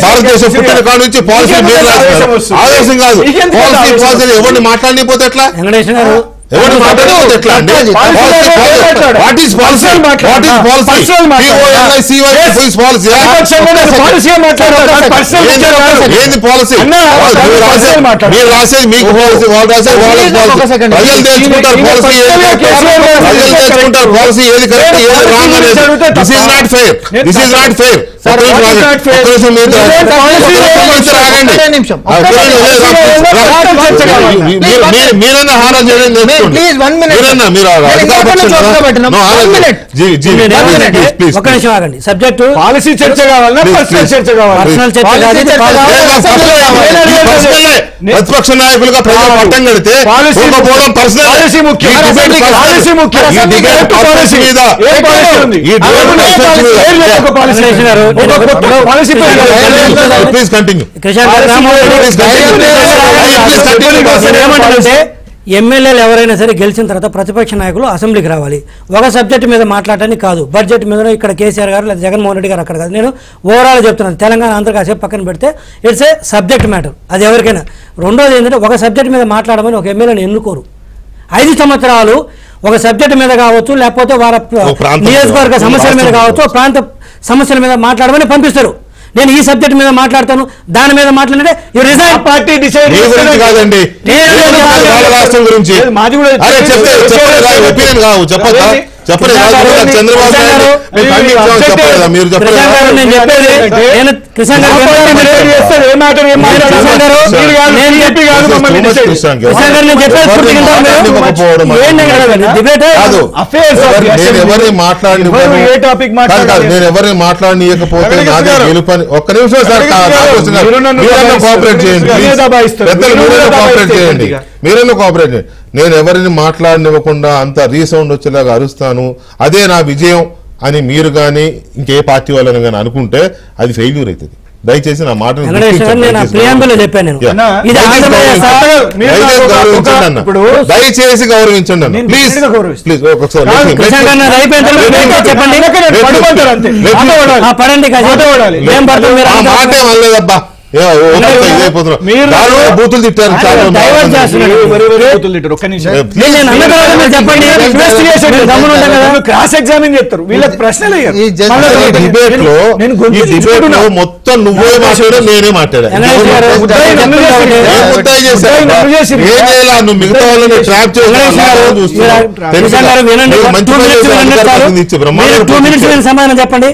భారతదేశం పుట్టిన కాడ నుంచి పాలసీలు మీరు రాస్తున్నారు. ఆదేశం కాదు, పాలసీలు ఎవరిని మాట్లాడిపోతే ఎట్లా? ఎవరిని మాట్లాడిపోతే ఎట్లా అండి? What is policy? ఏంది పాలసీ? మీరు రాసేది మీకు పాలసీ, వాళ్ళు రాసేది వాళ్ళకి పాలసీ. ప్రజలు తెలుసుకుంటారు పాలసీ ఏది, ప్రజలు తెలుసుకుంటారు పాలసీ ఏది కరెక్ట్ ఏది రాంగ్ అనేది. This is not fair, this is not fair. మీరన్నా హారం చేయండి.
Please, 1 minute.
మీరు
ఒక నిమిషం ఆగండి. సబ్జెక్టు
పాలసీ చర్చ కావాలన్నా పర్సనల్ చర్చ కావాలి?
పర్సనల్ చర్చ
ప్రతిపక్ష నాయకులుగా ప్రజలు పట్టం కడితే
పాలసీ ముఖ్యం.
Please continue.
ఎమ్మెల్యేలు ఎవరైనా సరే గెలిచిన తర్వాత ప్రతిపక్ష నాయకులు అసెంబ్లీకి రావాలి. ఒక సబ్జెక్ట్ మీద మాట్లాడటానికి కాదు, బడ్జెట్ మీద ఇక్కడ కేసీఆర్ గారు లేదా జగన్మోహన్ రెడ్డి గారు అక్కడ కాదు. నేను ఓవరాల్ చెప్తున్నాను, తెలంగాణ ఆంధ్ర కాసేపు పక్కన పెడితే ఇట్స్ ఏ సబ్జెక్ట్ మ్యాటర్, అది ఎవరికైనా. రెండోది ఏంటంటే ఒక సబ్జెక్ట్ మీద మాట్లాడమని ఒక ఎమ్మెల్యేని ఎన్నుకోరు. 5 సంవత్సరాలు ఒక సబ్జెక్ట్ మీద కావచ్చు, లేకపోతే వారి నియోజకవర్గ సమస్యల మీద కావచ్చు, ప్రాంత సమస్యల మీద మాట్లాడమని పంపిస్తారు. నేను ఈ సబ్జెక్ట్ మీద మాట్లాడతాను, దాని మీద మాట్లాడితే
పార్టీ డిసైడ్
కాదండి. చంద్రబాబు నాయుడు మీరు ఎవరిని మాట్లాడనీయకపోతే నాదే గెలుపని. ఒక్క నిమిషం సార్, కోఆపరేట్ చేయండి, కోఆపరేట్ చేయండి, మీరేమో కోఆపరేట్ చేయండి. నేను ఎవరిని మాట్లాడనివ్వకుండా అంత రీసౌండ్ వచ్చేలాగా అరుస్తాను, అదే నా విజయం అని మీరు కానీ ఇంకే పార్టీ వాళ్ళని కానీ అనుకుంటే అది ఫెయిల్యూర్ అవుతుంది. దయచేసి నా మాటను దయచేసి గౌరవించండి అన్న, ప్లీజ్ ప్లీజ్. ఒకసారి మాటే అనలేదబ్బా, బూతులు తిట్టారు.
క్రాస్ ఎగ్జామిన్ చెప్తారు, వీళ్ళకి ప్రశ్నలు
డిబేట్ లో మొత్తం నువ్వే మాట్లాడా, నేనే మాట్లాడా. నువ్వు మిగతా వాళ్ళని ట్రాప్
సమాధానం చెప్పండి.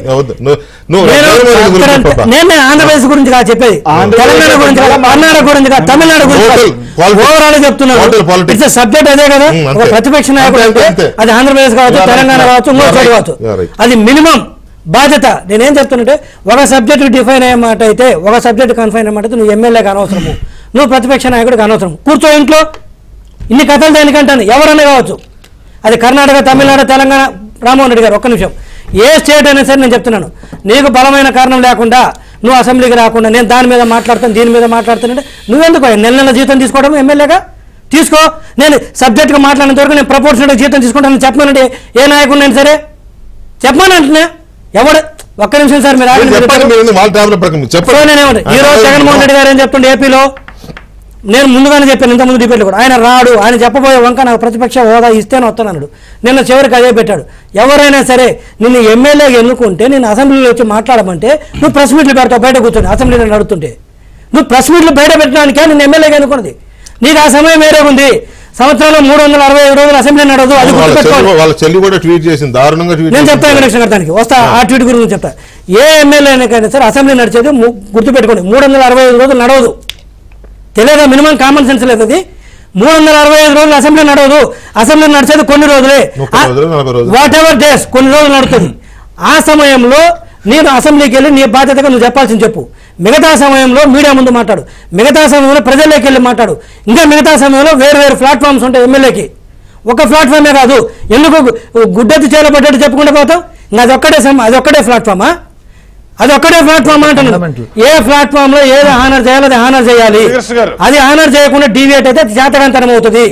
నేను ఆంధ్రప్రదేశ్ గురించి కాదు చెప్పేది, తెలంగాణ గురించి కాదు, కర్ణాటక గురించి కాదు, తమిళనాడు గురించి ఓవరాల్ చెప్తున్నాను. ఇట్స్ సబ్జెక్ట్ అదే కదా. ఒక ప్రతిపక్ష నాయకుడు అంటే అది ఆంధ్రప్రదేశ్ కావచ్చు, తెలంగాణ కావచ్చు, ఇంకో చోటు కావచ్చు, అది మినిమం బాధ్యత. నేనేం చెప్తున్నట్టే ఒక సబ్జెక్టు డిఫైన్ అయ్యే మాట అయితే, ఒక సబ్జెక్టు కన్ఫైన్ అయ్యే మాట అయితే నువ్వు ఎమ్మెల్యేకి అనవసరము, నువ్వు ప్రతిపక్ష నాయకుడికి అనవసరం. కూర్చో ఇంట్లో, ఇన్ని కథలు దేనికంటాను, ఎవరన్నా కావచ్చు. అది కర్ణాటక, తమిళనాడు, తెలంగాణ. రామ్మోహన్ రెడ్డి గారు ఒక్క నిమిషం, ఏ స్టేట్ అయినా సరే నేను చెప్తున్నాను, నీకు బలమైన కారణం లేకుండా నువ్వు అసెంబ్లీకి రాకుండా నేను దాని మీద మాట్లాడతాను, దీని మీద మాట్లాడుతానంటే నువ్వెందుకు నెల నెల జీతం తీసుకోవడం? ఎమ్మెల్యేగా తీసుకో. నేను సబ్జెక్ట్గా మాట్లాడినంత వరకు నేను ప్రపోర్షనల్గా జీతం తీసుకుంటాను చెప్పానంటే ఏ నాయకుడు నేను సరే చెప్పాను అంటున్నా. ఎవడు ఒక్క నిమిషం సార్, మీరు ఈరోజు జగన్మోహన్ రెడ్డి గారు ఏం చెప్తుండే ఏపీలో, నేను ముందుగానే చెప్పాను ఇంతకుముందు డిబేట్లు కూడా, ఆయన రాడు, ఆయన చెప్పబోయే వంక నాకు ప్రతిపక్ష హోదా ఇస్తేనే వస్తానన్నాడు. నిన్న చివరికి అదే పెట్టాడు. ఎవరైనా సరే నిన్ను ఎమ్మెల్యేగా ఎన్నుకుంటే నేను అసెంబ్లీలో వచ్చి మాట్లాడమంటే నువ్వు ప్రెస్ మీట్లు పెడతావు బయట కూర్చొని, అసెంబ్లీలో నడుతుంటే. నువ్వు ప్రెస్ మీట్లు బయట పెట్టడానికే నిన్ను ఎమ్మెల్యేగా ఎన్నుకున్నది. నీకు ఆ సమయం వేరే ఉంది. సంవత్సరంలో 365 రోజులు అసెంబ్లీ నడవదు, అది నేను చెప్తాను ఎలక్షన్ దానికి వస్తా. ఆ ట్వీట్ గురించి చెప్తా. ఏ ఎమ్మెల్యేకైనా సరే అసెంబ్లీ నడిచేది గుర్తుపెట్టుకోండి, 365 రోజులు నడవదు. తెలియదా? మినిమం కామన్ సెన్స్ లేదు. అది 365 రోజులు అసెంబ్లీ నడవదు. అసెంబ్లీ నడిచేది కొన్ని రోజులే, వాట్ ఎవర్ డేస్, కొన్ని రోజులు నడుస్తుంది. ఆ సమయంలో నేను అసెంబ్లీకి వెళ్ళి నీ బాధ్యతగా నువ్వు చెప్పాల్సింది చెప్పు. మిగతా సమయంలో మీడియా ముందు మాట్లాడు, మిగతా సమయంలో ప్రజల్లోకి వెళ్ళి మాట్లాడు, ఇంకా మిగతా సమయంలో వేరు వేరు ప్లాట్ఫామ్స్ ఉంటాయి ఎమ్మెల్యేకి. ఒక ప్లాట్ఫామే కాదు, ఎందుకు గుడ్డెత్తి చేయబడ్డట్టు చెప్పుకుంటూ పోతాం? ఇంకా అదొక్కటే ప్లాట్ఫామా? అదొక్కటే ప్లాట్ఫామ్ అంటున్నాడు. ఏ ప్లాట్ఫామ్ లో ఏది హానర్ చేయాలో అది హానర్ చేయాలి. అది హానర్ చేయకుండా డీవియేట్ అయితే చేతకంతనం అవుతుంది.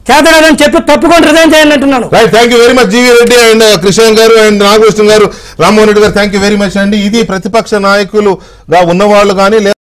చేతకాదని చెప్పి తప్పుకొని రిజైన్ చేయాలి అంటున్నాను.
Thank you very much GV Reddy and Krishna గారు అండ్ నాగకృష్ణ గారు, రామ్మోహన్ రెడ్డి గారు, థ్యాంక్ యూ వెరీ మచ్ అండి. ఇది ప్రతిపక్ష నాయకులుగా ఉన్నవాళ్ళు కానీ